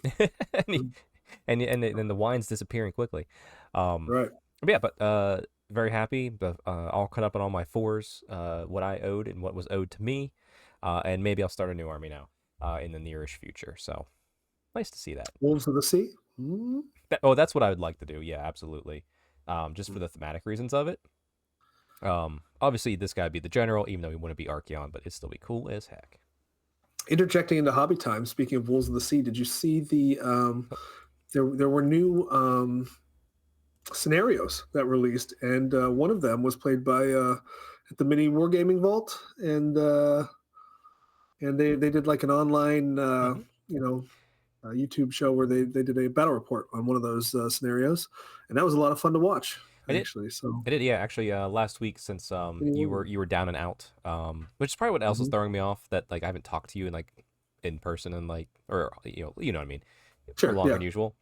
and the wine's disappearing quickly. Right. But yeah, but very happy. All caught up on all my 4s, what I owed and what was owed to me, and maybe I'll start a new army now in the nearish future. So nice to see that. Wolves of the Sea. Mm. That's what I would like to do. Yeah, absolutely. Just for the thematic reasons of it. Obviously this guy would be the general, even though he wouldn't be Archeon, but it'd still be cool as heck. Interjecting into hobby time. Speaking of Wolves of the Sea, did you see the there were new scenarios that released, and one of them was played by at the MiniWargaming Vault, and they did like an online YouTube show where they did a battle report on one of those scenarios, and that was a lot of fun to watch. Actually, so I did, yeah. Actually, last week, since you were down and out, which is probably what else is throwing me off. That like I haven't talked to you in person and or you know what I mean, sure, for longer than usual.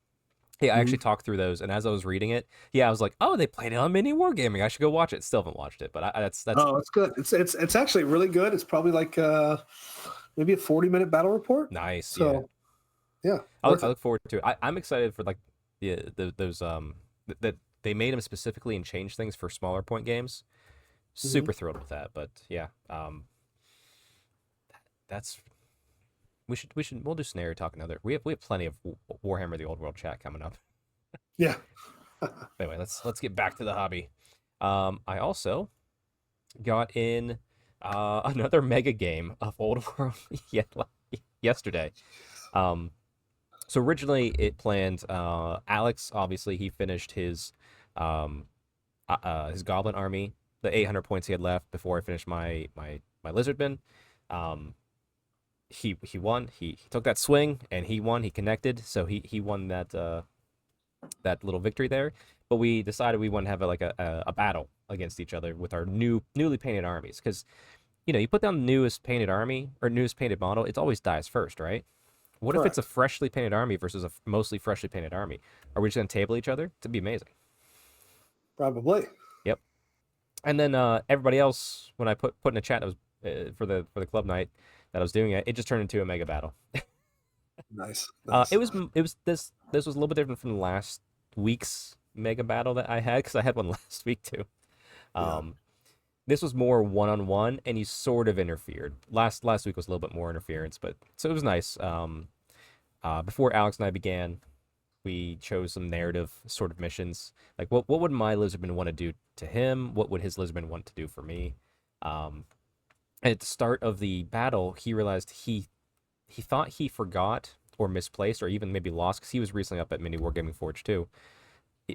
Yeah, I actually talked through those, and as I was reading it, I was like, oh, they played it on MiniWargaming. I should go watch it. Still haven't watched it, but that's oh, it's good. It's actually really good. It's probably like maybe a 40-minute battle report. Nice. So yeah, I look forward to it. I'm excited for like those that they made them specifically and changed things for smaller point games. Super thrilled with that. But yeah, that's we'll do scenario talk another. We have plenty of Warhammer the Old World chat coming up. Yeah. Anyway, let's get back to the hobby. I also got in another mega game of Old World yesterday. So originally it planned Aleks, obviously he finished his goblin army, the 800 points he had left before I finished my lizardmen. He won. He took that swing and he won. He connected, so he won that little victory there. But we decided we want to have a battle against each other with our newly painted armies, because you put down the newest painted army or newest painted model, it always dies first, right? What Correct. if it's a freshly painted army versus a mostly freshly painted army? Are we just gonna table each other? It'd be amazing. Probably. Yep. And then everybody else, when I put in a chat, that was for the club night that I was doing it just turned into a mega battle. Nice. It was this was a little bit different from last week's mega battle that I had, because I had one last week too. This was more one-on-one, and you sort of interfered. Last week was a little bit more interference, but so it was nice. Before Aleks and I began, we chose some narrative sort of missions. Like, what would my lizardman want to do to him? What would his lizardman want to do for me? At the start of the battle, he realized he thought he forgot or misplaced or even maybe lost, because he was recently up at MiniWargaming Forge too.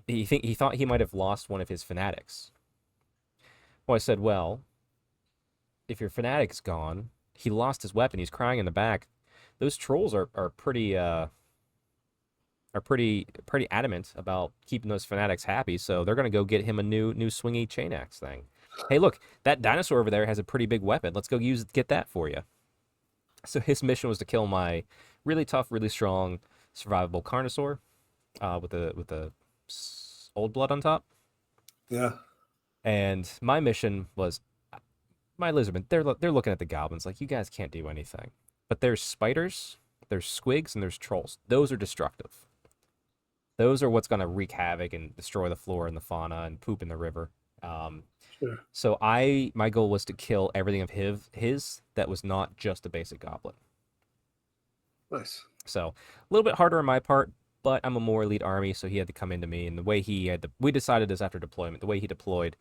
He thought he might have lost one of his fanatics. Well, I said, well, if your fanatic's gone, he lost his weapon, he's crying in the back. Those trolls are pretty adamant about keeping those fanatics happy, so they're gonna go get him a new swingy chain axe thing. Hey, look, that dinosaur over there has a pretty big weapon. Let's go get that for you. So his mission was to kill my really tough, really strong, survivable Carnosaur with the old blood on top. Yeah. And my mission was my lizardmen. They're looking at the goblins like, you guys can't do anything. But there's spiders, there's squigs, and there's trolls. Those are destructive. Those are what's gonna wreak havoc and destroy the flora and the fauna and poop in the river. Sure. So my goal was to kill everything of his that was not just a basic goblin. Nice. So a little bit harder on my part, but I'm a more elite army, so he had to come into me. And the way we decided this after deployment, the way he deployed,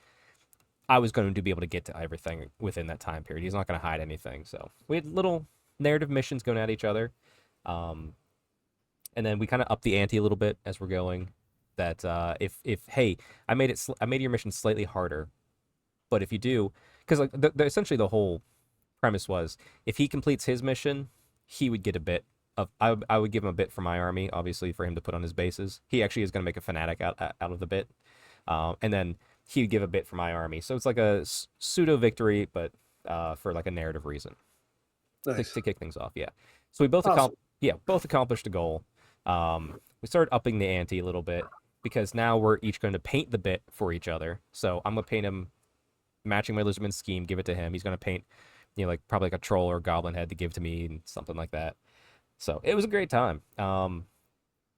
I was going to be able to get to everything within that time period. He's not going to hide anything. So we had little narrative missions going at each other. And then we kind of up the ante a little bit as we're going. That if hey, I made your mission slightly harder, but if you do, because like essentially the whole premise was if he completes his mission, he would get a bit of I would give him a bit for my army, obviously for him to put on his bases. He actually is going to make a fanatic out of the bit, and then he would give a bit for my army. So it's like a pseudo victory, but for like a narrative reason to kick things off. Yeah. So we both both accomplished a goal. We started upping the ante a little bit because now we're each going to paint the bit for each other. So I'm gonna paint him matching my lizardman scheme, give it to him. He's gonna paint, like probably like a troll or a goblin head to give to me and something like that. So it was a great time.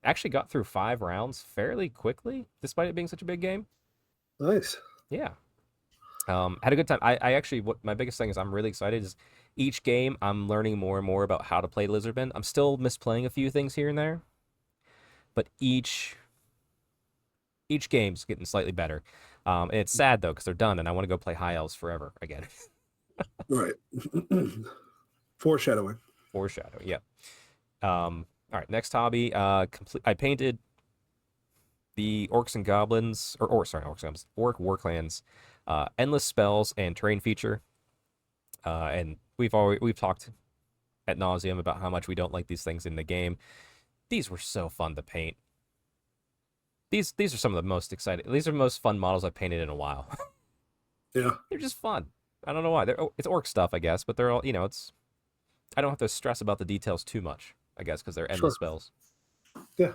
Actually got through 5 rounds fairly quickly, despite it being such a big game. Nice. Yeah. Had a good time. I actually, what my biggest thing is, I'm really excited is each game I'm learning more and more about how to play lizardmen. I'm still misplaying a few things here and there, but each game's getting slightly better. And it's sad though because they're done, and I want to go play High Elves forever again. Right. Foreshadowing. Yeah. All right. Next hobby. I painted the Orcs and Goblins, Orcs and Goblins, Orc War Clans, endless spells and terrain feature. And we've talked ad nauseum about how much we don't like these things in the game. These were so fun to paint. These are some of the most exciting. These are the most fun models I've painted in a while. Yeah. They're just fun. I don't know why. It's orc stuff, I guess, but they're all, it's. I don't have to stress about the details too much, I guess, because they're endless spells. Yeah.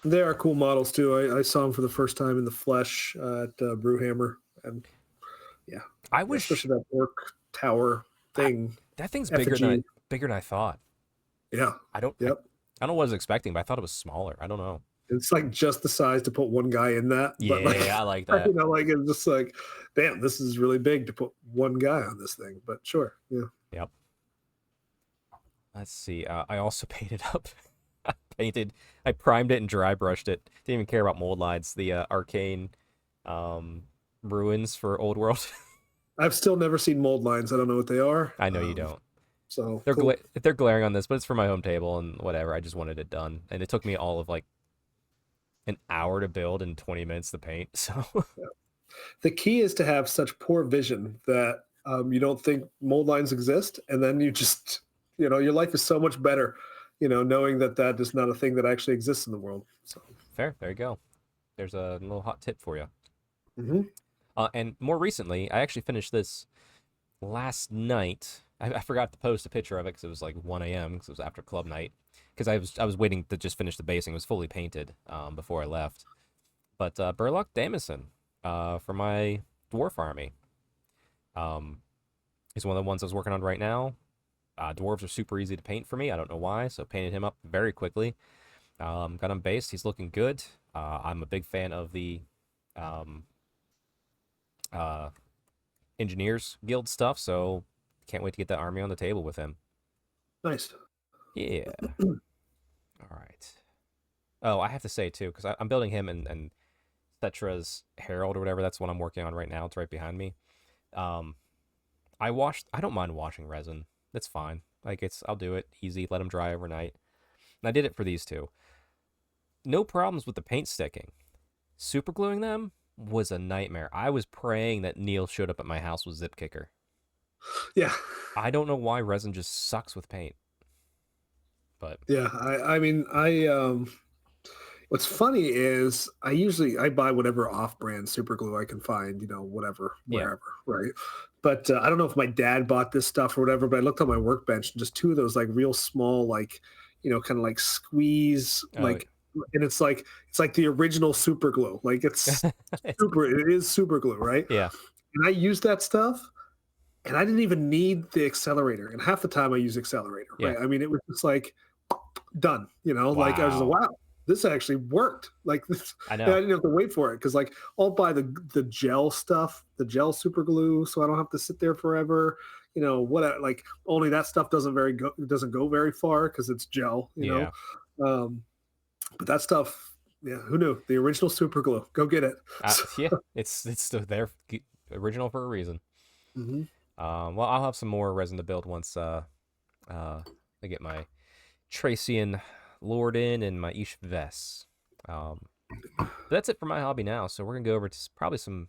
They are cool models too. I saw them for the first time in the flesh at Brewhammer, and yeah, I wish, especially that orc tower thing. That thing's bigger than I thought. Yeah. I don't know what I was expecting, but I thought it was smaller. I don't know. It's like just the size to put one guy in that. Yeah, but like, I like that. It's just like, damn, this is really big to put one guy on this thing. But sure, yeah. Yep. Let's see. I also painted up. I primed it and dry brushed it. Didn't even care about mold lines. The arcane ruins for Old World. I've still never seen mold lines. I don't know what they are. I know you don't. So they're glaring on this, but it's for my home table and whatever. I just wanted it done, and it took me all of like an hour to build and 20 minutes to paint. So yeah. The key is to have such poor vision that you don't think mold lines exist, and then you just, your life is so much better, knowing that is not a thing that actually exists in the world. So fair. There you go. There's a little hot tip for you. Mm-hmm. And more recently, I actually finished this last night. I forgot to post a picture of it because it was like 1 a.m. because it was after club night. Because I was waiting to just finish the basing. It was fully painted before I left. But Burlock Damison for my dwarf army. He's one of the ones I was working on right now. Dwarves are super easy to paint for me. I don't know why. So painted him up very quickly. Got him based. He's looking good. I'm a big fan of the Engineers Guild stuff. So can't wait to get that army on the table with him. Nice. Yeah. All right. Oh, I have to say too, because I'm building him and Cetra's Herald or whatever. That's what I'm working on right now. It's right behind me. I don't mind washing resin. That's fine. I'll do it easy. Let them dry overnight. And I did it for these two. No problems with the paint sticking. Super gluing them was a nightmare. I was praying that Neil showed up at my house with Zip Kicker. Yeah. I don't know why resin just sucks with paint. But yeah, what's funny is I buy whatever off-brand super glue I can find, whatever, wherever, right? But I don't know if my dad bought this stuff or whatever, but I looked on my workbench and just 2 of those like real small, like, kind of like squeeze, and it's like the original super glue. Like it's it is super glue, right? Yeah. And I use that stuff and I didn't even need the accelerator. And half the time I use accelerator, right? I mean, it was just like done, like I was like, wow, this actually worked. Like this, I know. I didn't have to wait for it because like I'll buy the gel stuff, the gel super glue, so I don't have to sit there forever. What like only that stuff doesn't go very far because it's gel. You know, but that stuff, yeah, who knew? The original super glue. Go get it. Yeah, it's still there, original for a reason. Mm-hmm. Well, I'll have some more resin to build once I get my Tracian Lorden and my Ish Vess. But that's it for my hobby now. So we're gonna go over to probably some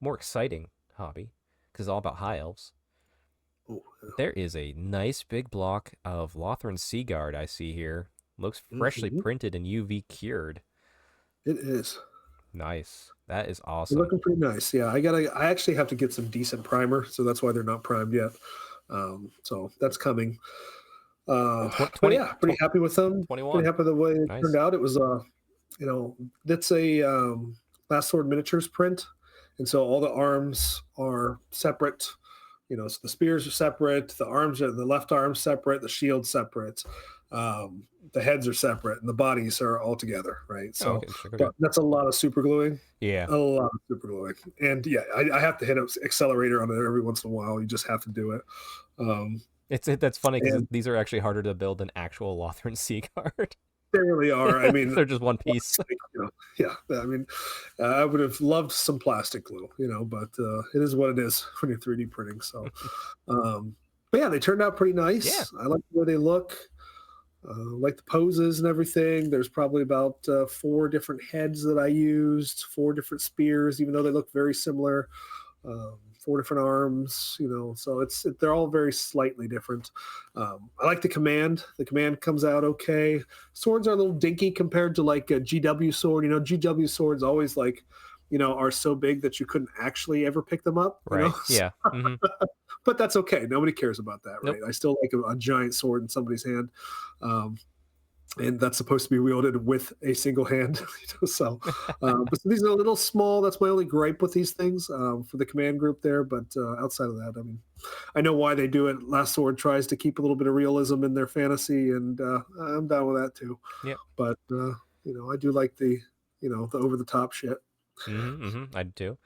more exciting hobby because it's all about high elves. Oh, There is a nice big block of Lothran Seaguard I see here. Looks freshly printed and UV cured. it is. Nice. That is They're awesome. looking pretty nice. Yeah, I actually have to get some decent primer, so that's why they're not primed yet. So that's coming. But yeah, pretty happy with them. 21. Pretty happy with the way it Nice. turned out. It was that's a Last Sword Miniatures print, and so all the arms are separate. So the spears are separate, the left arm's separate, the shield's separate, the heads are separate, and the bodies are all together, right? So okay. but that's a lot of super gluing. Yeah. A lot of super gluing. And yeah, I have to hit an accelerator on it every once in a while. You just have to do it. That's funny because these are actually harder to build than actual Lothran Seaguard. They really are. I mean, they're just one piece. Yeah. I mean, I would have loved some plastic glue, but it is what it is when you're 3D printing. So, but yeah, they turned out pretty nice. Yeah. I like the way they look. Like the poses and everything. There's probably about 4 different heads that I used, 4 different spears, even though they look very similar. 4 different arms, so they're all very slightly different. I like the command. The command comes out okay. Swords are a little dinky compared to like a GW sword. GW swords always like, are so big that you couldn't actually ever pick them up. Right. Yeah. Mm-hmm. But that's okay. Nobody cares about that, right? Nope. I still like a giant sword in somebody's hand. And that's supposed to be wielded with a single hand. But so these are a little small. That's my only gripe with these things for the command group there. But outside of that, I mean, I know why they do it. Last Sword tries to keep a little bit of realism in their fantasy, and I'm down with that too. Yeah. But I do like the the over the top shit. I do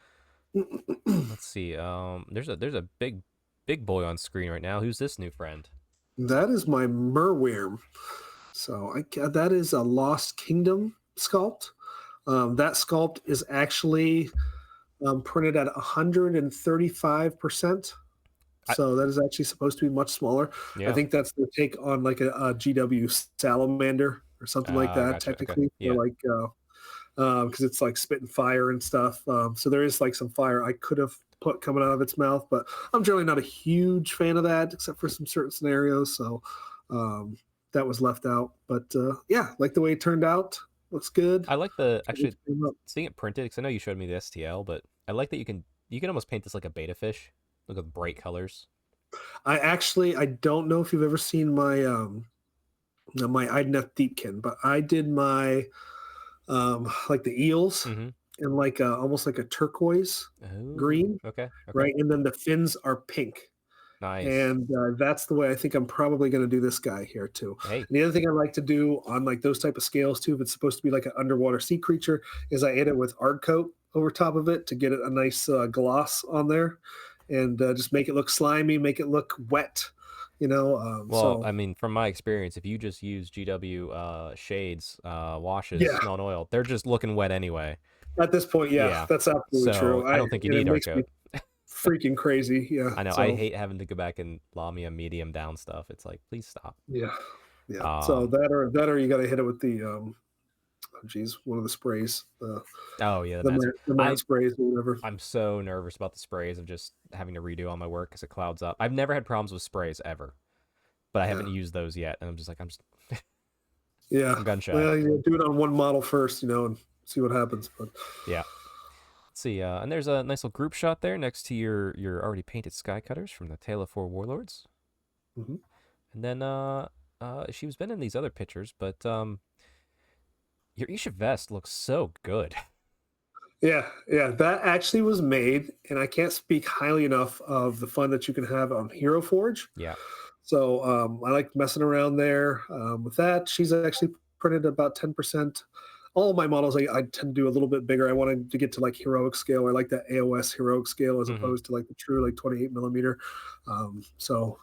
too. Let's see. There's a big boy on screen right now. Who's this new friend? That is my Merwyrm. So that is a Lost Kingdom sculpt. That sculpt is actually printed at 135%. So that is actually supposed to be much smaller. Yeah. I think that's the take on like a GW salamander or something like that. Gotcha. Technically, okay. Yeah. like because it's like spitting fire and stuff. So there is like some fire I could have put coming out of its mouth, but I'm generally not a huge fan of that, except for some certain scenarios. So that was left out. But yeah, like the way it turned out. Looks good. I like actually seeing it printed, because I know you showed me the STL, but I like that you can almost paint this like a beta fish. Look at the bright colors. I don't know if you've ever seen my my Idneth Deepkin, but I did my like the eels in like almost like a turquoise green. Okay. Right, and then the fins are pink. Nice. And that's the way I think I'm probably going to do this guy here too. Hey. And the other thing I like to do on like those type of scales too, if it's supposed to be like an underwater sea creature, is I hit it with Ard Coat over top of it to get it a nice gloss on there, and just make it look slimy, make it look wet. Well, I mean, from my experience, if you just use GW shades, washes, non oil, they're just looking wet anyway. At this point, yeah. That's absolutely true. I don't think you need Ard Coat. Freaking crazy. Yeah, I know. So, I hate having to go back and Lamia medium down stuff. It's like, please stop. Yeah. So that or you got to hit it with the one of the sprays. The matte sprays or whatever. I'm so nervous about the sprays of just having to redo all my work because it clouds up. I've never had problems with sprays ever, but I haven't used those yet, and I'm just I'm gun shy. Well, do it on one model first, and see what happens. But yeah. See, and there's a nice little group shot there next to your already painted sky cutters from the Tale of Four Warlords. And then she was been in these other pictures, but your Isha vest looks so good. Yeah, that actually was made, and I can't speak highly enough of the fun that you can have on Hero Forge. Yeah. So I like messing around there with that. She's actually printed about 10%. All of my models, I tend to do a little bit bigger. I wanted to get to like heroic scale. I like that AOS heroic scale as opposed to like the true like 28 millimeter. So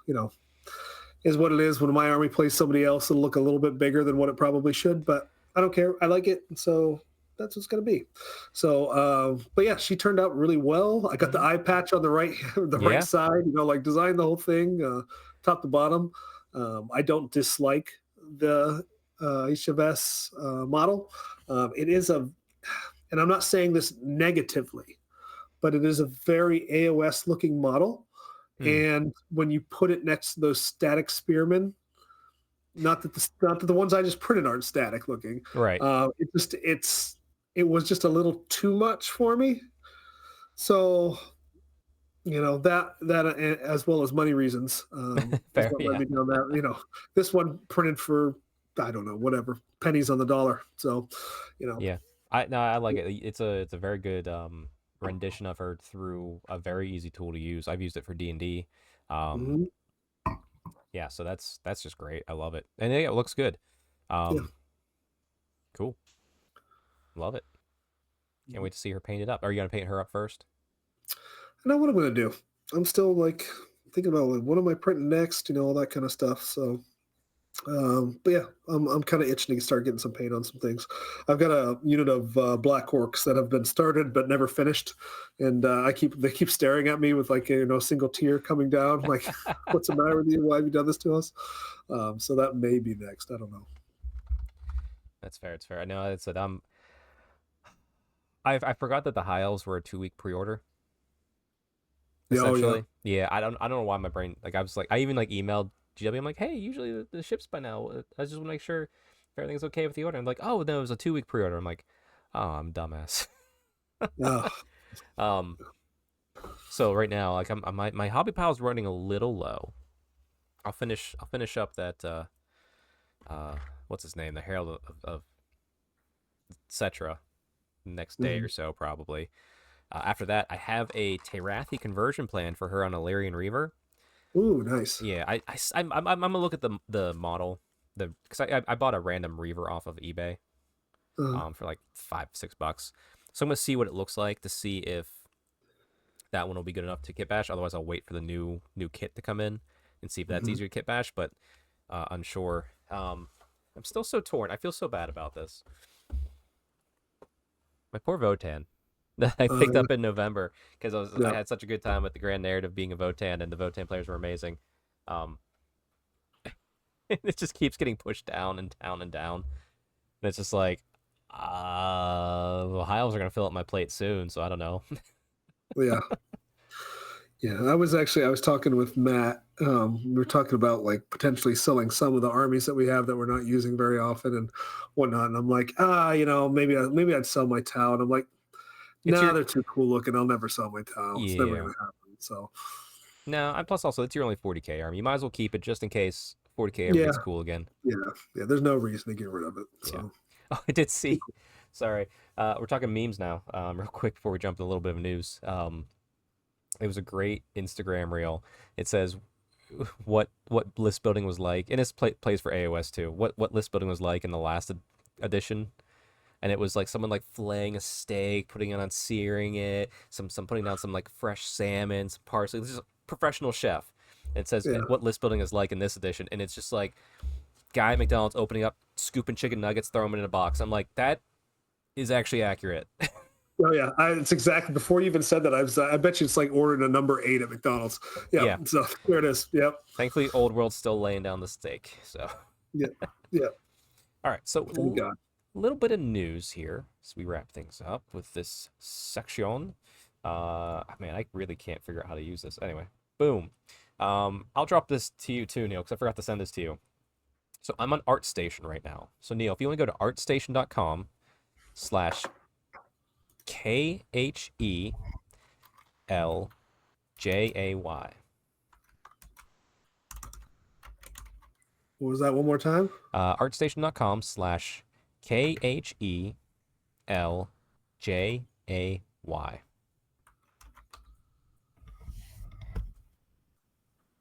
is what it is. When my army plays somebody else, it'll look a little bit bigger than what it probably should, but I don't care. I like it, so that's what's going to be. So, but yeah, she turned out really well. I got the eye patch on the right side. Like designed the whole thing, top to bottom. I don't dislike the HFS model. It is a, and I'm not saying this negatively, but it is a very AOS looking model. And when you put it next to those static spearmen, not that the ones I just printed aren't static looking, Right. It was just a little too much for me. So that as well as money reasons is Fair, what led yeah. me down that. This one printed for, I don't know, whatever, pennies on the dollar. So Yeah. I like it. It's a very good rendition of her through a very easy tool to use. I've used it for D&D. mhm, Yeah, so that's just great. I love it. And yeah, it looks good. yeah. Cool. Love it. Can't wait to see her painted up. Are you gonna paint her up first? I know what I'm gonna do. I'm still like thinking about like what am I printing next, all that kind of stuff. So but yeah, I'm kind of itching to start getting some paint on some things. I've got a unit of black orcs that have been started but never finished, and they keep staring at me with like a single tear coming down. Like, what's the matter with you? Why have you done this to us? So that may be next. I don't know. That's fair. It's fair. I know it's that I forgot that the high elves were a 2-week pre-order. Yeah, oh yeah. Essentially, yeah. I don't know why my brain I was like I even like emailed GW. I'm like, hey, usually the ship's by now. I just want to make sure if everything's okay with the order. I'm like, oh no, it was a 2-week pre-order. I'm like, oh, I'm dumbass. Yeah. um, so right now, like my hobby pile's running a little low. I'll finish up that what's his name, the Herald of Cetra, next day or so probably. After that, I have a Terathi conversion plan for her on Illyrian Reaver. Ooh, nice. Yeah, I'm gonna look at the model, because I bought a random Reaver off of eBay, for like $5-6. So I'm gonna see what it looks like to see if that one will be good enough to kit bash. Otherwise, I'll wait for the new kit to come in and see if that's easier to kit bash. But unsure. I'm still so torn. I feel so bad about this. My poor Votan that I picked up in November because I had such a good time with the grand narrative being a Votan, and the Votan players were amazing. It just keeps getting pushed down and down and down. And it's just like, the high elves are gonna fill up my plate soon, so I don't know. Yeah. Yeah, I was talking with Matt. We were talking about like potentially selling some of the armies that we have that we're not using very often and whatnot. And I'm like, maybe I'd sell my Tau. And I'm like, no, they're too cool looking. I'll never sell my Tau. It's never gonna happen. So no, and plus also it's your only 40k army. You might as well keep it just in case 40k army is cool again. Yeah. There's no reason to get rid of it. So. Yeah. Oh, I did see. Sorry, we're talking memes now. Real quick before we jump to a little bit of news. It was a great Instagram reel. It says what list building was like, and it's plays for AOS too. What list building was like in the last edition, and it was like someone like filleting a steak, putting it on, searing it, some putting down some like fresh salmon, some parsley. This is a professional chef. And it says what list building is like in this edition, and it's just like guy at McDonald's opening up, scooping chicken nuggets, throwing them in a box. I'm like, that is actually accurate. Oh yeah, it's exactly. Before you even said that, I bet you it's like ordering a number 8 at McDonald's. Yeah. So there it is. Yep. Thankfully, Old World's still laying down the steak. So. Yeah. All right. So a little bit of news here as we wrap things up with this section. Man, I really can't figure out how to use this. Anyway, boom. I'll drop this to you too, Neil, because I forgot to send this to you. So I'm on ArtStation right now. So Neil, if you want to go to artstation.com/KHELJAY. What was that one more time? Artstation.com/KHELJAY.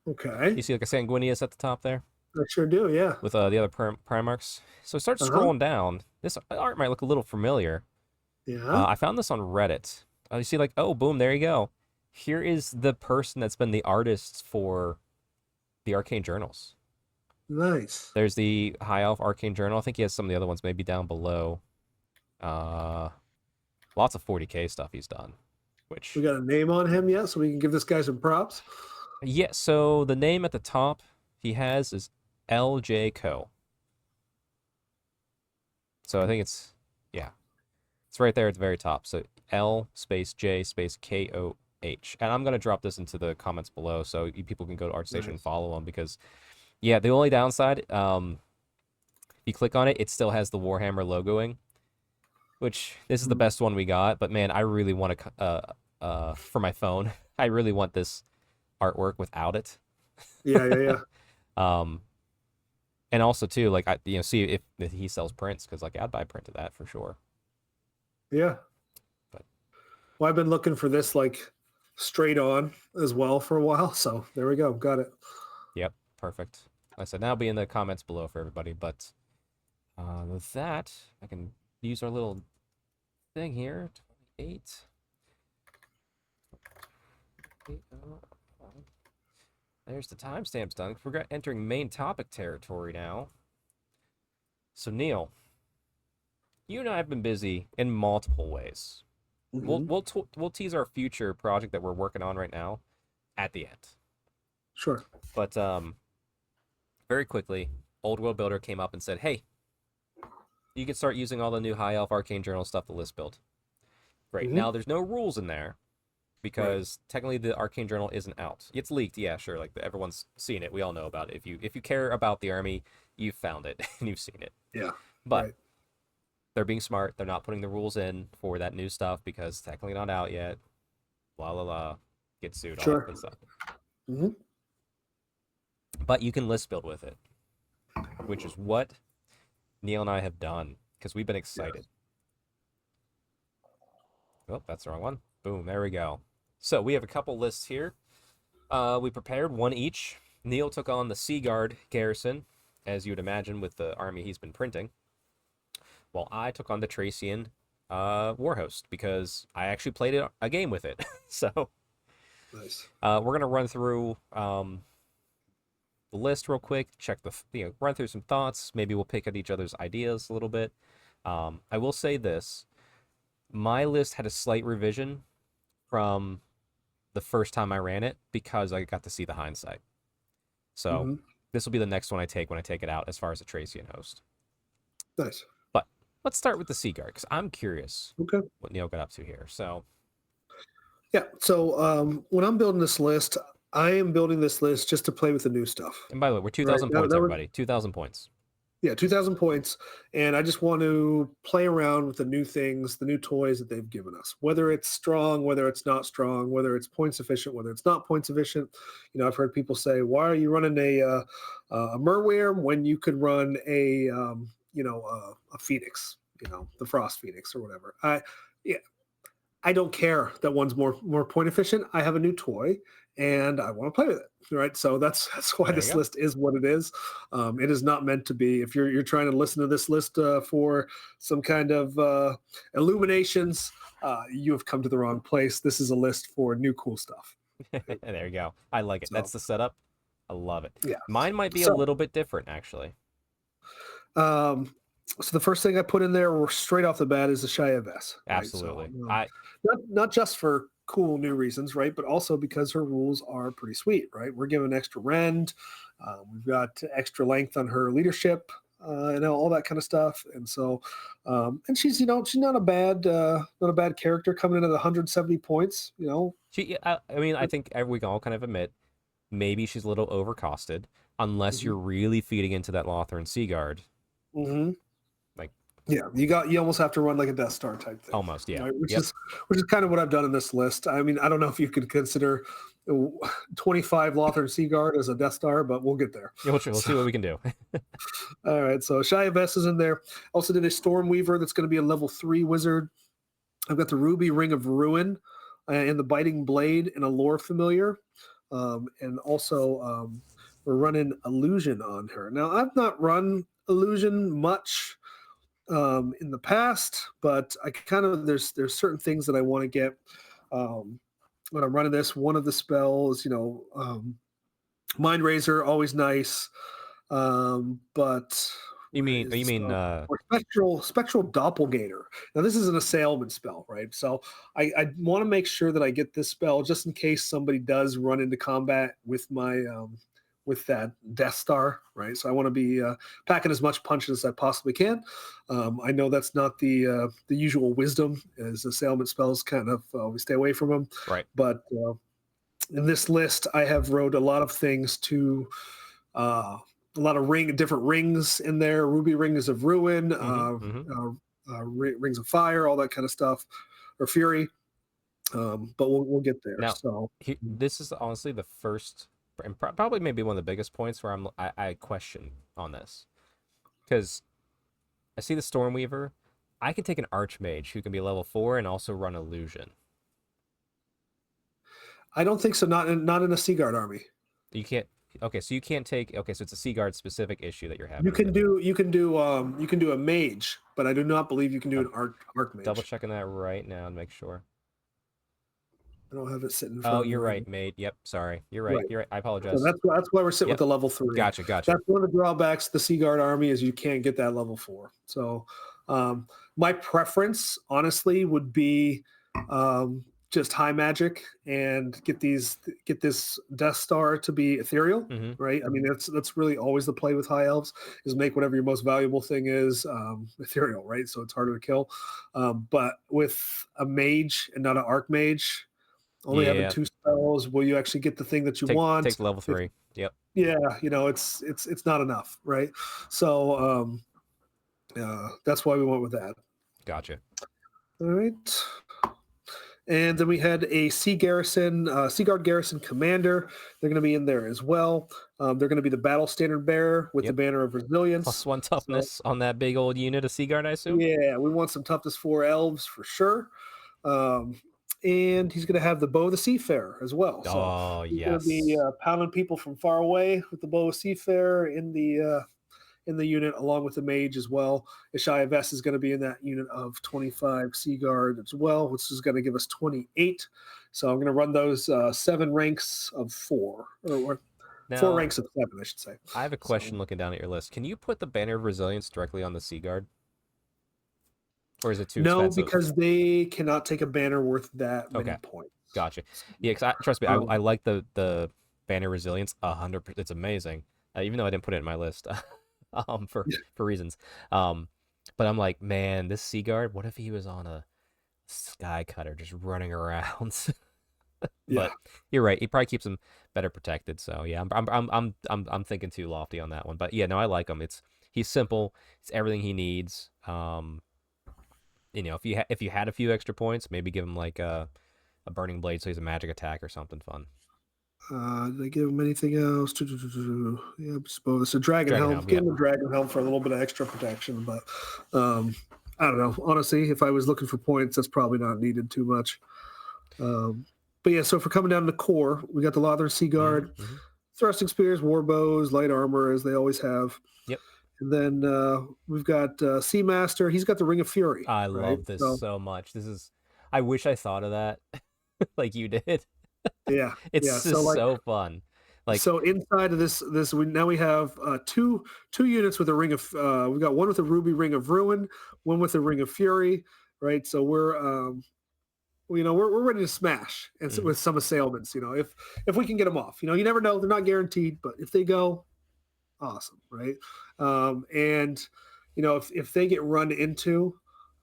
Okay. You see like a Sanguinius at the top there? I sure do, yeah. With the other Primarchs. So start scrolling down. This art might look a little familiar. Yeah. I found this on Reddit. You see like, oh, boom, there you go. Here is the person that's been the artist for the Arcane Journals. Nice. There's the High Elf Arcane Journal. I think he has some of the other ones maybe down below. Lots of 40k stuff he's done. Which we got a name on him yet, so we can give this guy some props? Yeah, so the name at the top he has is LJ Co. So I think it's right there at the very top. So L space J space KOH. And I'm gonna drop this into the comments below so people can go to ArtStation and follow them because the only downside, if you click on it, it still has the Warhammer logoing, which this is the best one we got. But man, I really want to for my phone. I really want this artwork without it. Yeah. And also too, like see if he sells prints, because like I'd buy a print of that for sure. Yeah. But well, I've been looking for this like straight on as well for a while, so there we go, got it. Yep, perfect. Like I said, that'll be in the comments below for everybody. But with that, I can use our little thing here. 28. There's the timestamps done. We're entering main topic territory now. So Neil, you and I have been busy in multiple ways. We'll tease our future project that we're working on right now at the end. Sure. But very quickly, Old World Builder came up and said, "Hey, you can start using all the new High Elf Arcane Journal stuff to list build." Great. Now there's no rules in there because technically the Arcane Journal isn't out. It's leaked, yeah, sure. Like everyone's seen it. We all know about it. If you care about the army, you've found it and you've seen it. Yeah. But they're being smart. They're not putting the rules in for that new stuff because technically not out yet. Blah blah blah. Get sued. All that good stuff. But you can list build with it, which is what Neil and I have done because we've been excited. Oh, that's the wrong one. Boom, there we go. So we have a couple lists here. We prepared one each. Neil took on the Sea Guard garrison, as you would imagine with the army he's been printing, while I took on the Thracian Warhost because I actually played a game with it. So nice. We're going to run through the list real quick, check run through some thoughts. Maybe we'll pick at each other's ideas a little bit. I will say this. My list had a slight revision from the first time I ran it because I got to see the hindsight. So this will be the next one I take when I take it out as far as the Thracian host. Nice. But let's start with the Sea Guard because I'm curious what Neil got up to here. So when I'm building this list, I am building this list just to play with the new stuff. And by the way, we're 2,000 points, everybody. 2,000 points. Yeah, 2,000 points. And I just want to play around with the new things, the new toys that they've given us, whether it's strong, whether it's not strong, whether it's points efficient, whether it's not points efficient. You know, I've heard people say, why are you running a Merwyrm when you could run a Phoenix, the Frost Phoenix or whatever. I don't care that one's more point efficient. I have a new toy and I want to play with it. Right. So that's why this list is what it is. It is not meant to be. If you're trying to listen to this list for some kind of illuminations, you have come to the wrong place. This is a list for new cool stuff. There you go. I like it. So, that's the setup. I love it. Yeah. Mine might be a little bit different, actually. So the first thing I put in there straight off the bat is the Shia Vess. Absolutely. Right? So, not just for cool new reasons, right? But also because her rules are pretty sweet, right? We're given extra rend. We've got extra length on her leadership, and all that kind of stuff. And so, and she's not a bad character coming in at 170 points. I think we can all kind of admit maybe she's a little overcosted unless you're really feeding into that Lothran Sea Guard. You almost have to run like a Death Star type thing. Almost, yeah. Right? Which is kind of what I've done in this list. I mean, I don't know if you could consider 25 Lothran Sea Guard as a Death Star, but we'll get there. Yeah, we'll see what we can do. All right, so Shia Vess is in there. Also did a Stormweaver that's going to be a level 3 wizard. I've got the Ruby Ring of Ruin and the Biting Blade and a Lore Familiar. And also we're running Illusion on her. Now, I've not run Illusion much in the past, but I kind of there's certain things that I want to get when I'm running this. One of the spells, Mind Razor, always nice, but you mean spectral doppelganger. Now this is an assailment spell, right? So I want to make sure that I get this spell just in case somebody does run into combat with my with that Death Star, right? So I want to be packing as much punch as I possibly can. I know that's not the usual wisdom, as assailment spells kind of we stay away from them. Right. But in this list, I have wrote a lot of things to a lot of different rings in there, ruby rings of ruin, rings of fire, all that kind of stuff, or fury. But we'll get there. Now, So this is honestly the first, and probably maybe one of the biggest points where I question on this, because I see the Stormweaver. I can take an Archmage who can be level 4 and also run illusion. I don't think so. Not in a Seaguard army. You can't. Okay, so you can't take. Okay, so it's a Seaguard specific issue that you're having. You can do a mage, but I do not believe you can do an archmage. Double checking that right now to make sure. I don't have it sitting in front of me. You're right, mate. Yep, sorry. You're right. You're right. I apologize. So that's why we're sitting with the level 3. Gotcha. That's one of the drawbacks of the Seaguard army is you can't get that level 4. So my preference, honestly, would be just high magic and get this Death Star to be ethereal, right? I mean, that's really always the play with high elves, is make whatever your most valuable thing is ethereal, right? So it's harder to kill. But with a mage and not an archmage, only having 2 spells, will you actually get the thing that you want? Take level 3. Yep. Yeah, it's not enough, right? So that's why we went with that. Gotcha. All right. And then we had a Seaguard Garrison Commander. They're going to be in there as well. They're going to be the Battle Standard Bearer with the Banner of Resilience. +1 toughness on that big old unit of Seaguard, I assume? Yeah, we want some toughness 4 elves for sure. And he's going to have the Bow of the Seafarer as well. So he's going to be pounding people from far away with the Bow of Seafarer in the unit, along with the mage as well. Ishaya Vest is going to be in that unit of 25 Seaguard as well, which is going to give us 28. So I'm going to run those 7 ranks of 4, or now, 4 ranks of 7, I should say. I have a question looking down at your list. Can you put the Banner of Resilience directly on the Seaguard? Or is it too expensive? No, because they cannot take a banner worth that many points. Gotcha. Yeah, because trust me, I like the Banner Resilience 100%. It's amazing, even though I didn't put it in my list. For reasons. But I'm like, man, this Seaguard, what if he was on a Sky Cutter just running around? But you're right. He probably keeps him better protected. So yeah, I'm thinking too lofty on that one. But yeah, no, I like him. He's simple. It's everything he needs. If you had a few extra points, maybe give him like a Burning Blade so he's a magic attack or something fun. Did I give him anything else? Yeah, I suppose. So Dragon Helm. Give him a Dragon Helm for a little bit of extra protection. But I don't know. Honestly, if I was looking for points, that's probably not needed too much. But yeah, so if we're coming down to core, we got the Lothar Seaguard, thrusting spears, war bows, light armor, as they always have. Yep. And then we've got Seamaster. He's got the Ring of Fury. I love this so much. I wish I thought of that like you did. Yeah, it's just so fun. Like, so inside of this we have two units with a ring of. We've got one with a ruby ring of ruin, one with a ring of fury. Right, so we're ready to smash, and so with some assailants. If we can get them off. You never know; they're not guaranteed, but if they go, awesome, right? And if they get run into.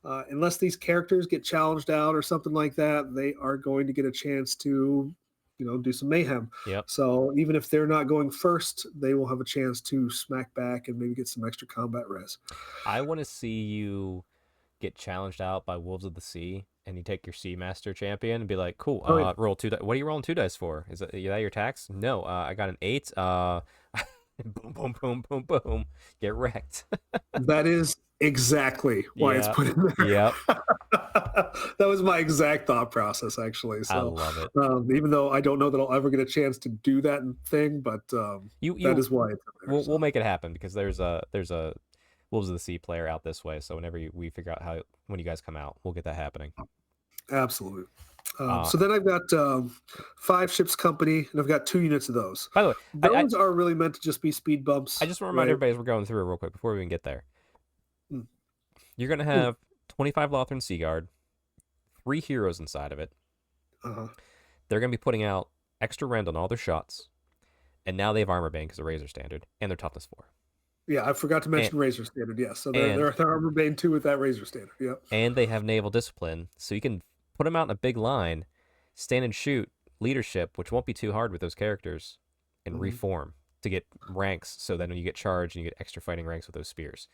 Unless these characters get challenged out or something like that, they are going to get a chance to, do some mayhem. Yep. So even if they're not going first, they will have a chance to smack back and maybe get some extra combat res. I want to see you get challenged out by Wolves of the Sea, and you take your Seamaster champion and be like, cool, roll 2 dice. What are you rolling 2 dice for? Is that your tax? No, I got an 8. Boom, boom, boom, boom, boom. Get wrecked. That is exactly why it's put in there. Yep. That was my exact thought process, actually. So, I love it. Even though I don't know that I'll ever get a chance to do that thing, but that is why it's in there. We'll make it happen, because there's a Wolves of the Sea player out this way. So whenever we figure out when you guys come out, we'll get that happening. Absolutely. So then I've got 5 ships company, and I've got 2 units of those. By the way, those are really meant to just be speed bumps. I just want to remind everybody as we're going through it real quick before we even get there. You're going to have 25 Lothar Seaguard, 3 heroes inside of it. They're going to be putting out extra rend on all their shots. And now they have armor bane because of Razor Standard, and they're toughness 4. Yeah, I forgot to mention Razor Standard. Yes, so they're armor bane too with that Razor Standard. Yeah, and they have naval discipline, so you can put them out in a big line, stand and shoot leadership, which won't be too hard with those characters, and reform to get ranks. So then when you get charged, you get extra fighting ranks with those spears.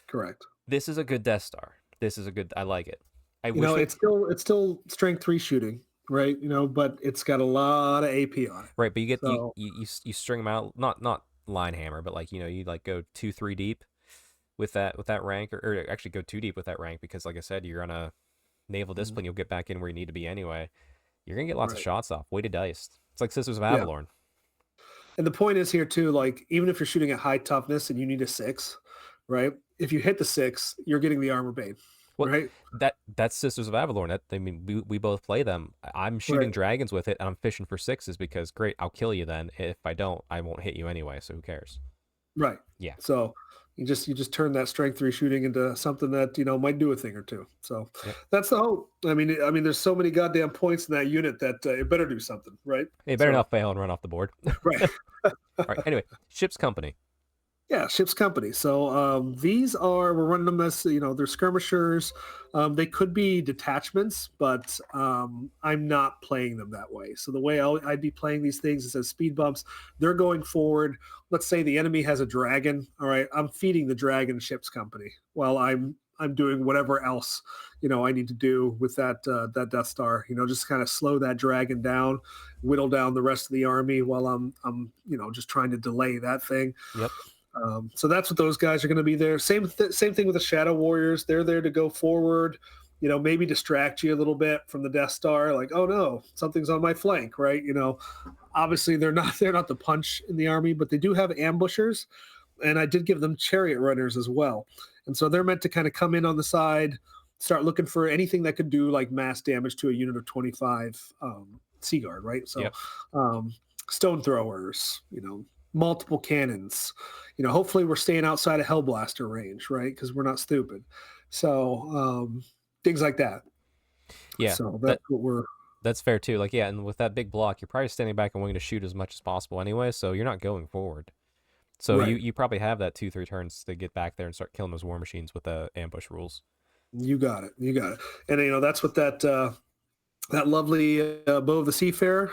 Correct. This is a good Death Star. This is a good. I like it. It's still strength 3 shooting, right? But it's got a lot of AP on it. Right, but you get you string them out, not line hammer, but like you like go 2-3 deep with that rank, or actually go 2 deep with that rank, because like I said, you're on a naval discipline. You'll get back in where you need to be anyway. You're gonna get lots of shots off. Weighted dice. It's like Sisters of Avalorn. And the point is here too, like even if you're shooting at high toughness and you need a 6, right? If you hit the 6, you're getting the armor bane. Well, right. That's Sisters of Avalorn. We both play them. I'm shooting dragons with it, and I'm fishing for 6s because great, I'll kill you then. If I don't, I won't hit you anyway. So who cares? Right. Yeah. So you just turn that strength 3 shooting into something that might do a thing or two. So that's the hope. I mean, there's so many goddamn points in that unit that it better do something, right? It better not fail and run off the board. Right. All right. Anyway, Ship's Company. Yeah, Ship's Company. So we're running them as, they're skirmishers. They could be detachments, but I'm not playing them that way. So the way I'd be playing these things is as speed bumps. They're going forward. Let's say the enemy has a dragon. All right, I'm feeding the dragon Ship's Company while I'm doing whatever else I need to do with that Death Star. Just kind of slow that dragon down, whittle down the rest of the army while I'm just trying to delay that thing. Yep. So that's what those guys are going to be there. Same thing with the Shadow Warriors. They're there to go forward, maybe distract you a little bit from the Death Star. Like, oh no, something's on my flank, right? Obviously they're not the punch in the army, but they do have ambushers, and I did give them chariot runners as well. And so they're meant to kind of come in on the side, start looking for anything that could do like mass damage to a unit of 25 Sea Guard, right? So stone throwers, multiple cannons, hopefully we're staying outside of Hellblaster range, right? Because we're not stupid. So things like that. Yeah. So that's fair too. Like, and with that big block, you're probably standing back and willing to shoot as much as possible anyway, so you're not going forward. So you probably have that 2-3 turns to get back there and start killing those war machines with the ambush rules. You got it. And that's what that lovely Bow of the Seafarer,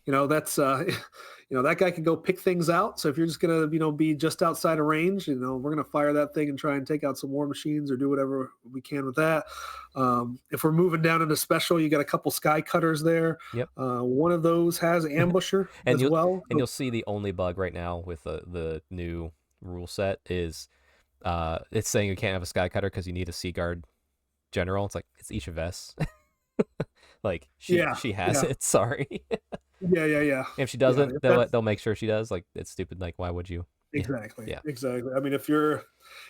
that's that guy can go pick things out. So if you're just gonna be just outside of range, we're gonna fire that thing and try and take out some war machines or do whatever we can with that. If we're moving down into special, you got a couple sky cutters there. Yep. One of those has ambusher as well. And you'll see the only bug right now with the new rule set is it's saying you can't have a sky cutter because you need a Sea Guard general. It's like it's each of S. Like she has it. Sorry. Yeah. If she doesn't, they'll make sure she does. Like it's stupid. Like why would you? Exactly. Yeah. Exactly. I mean, if you're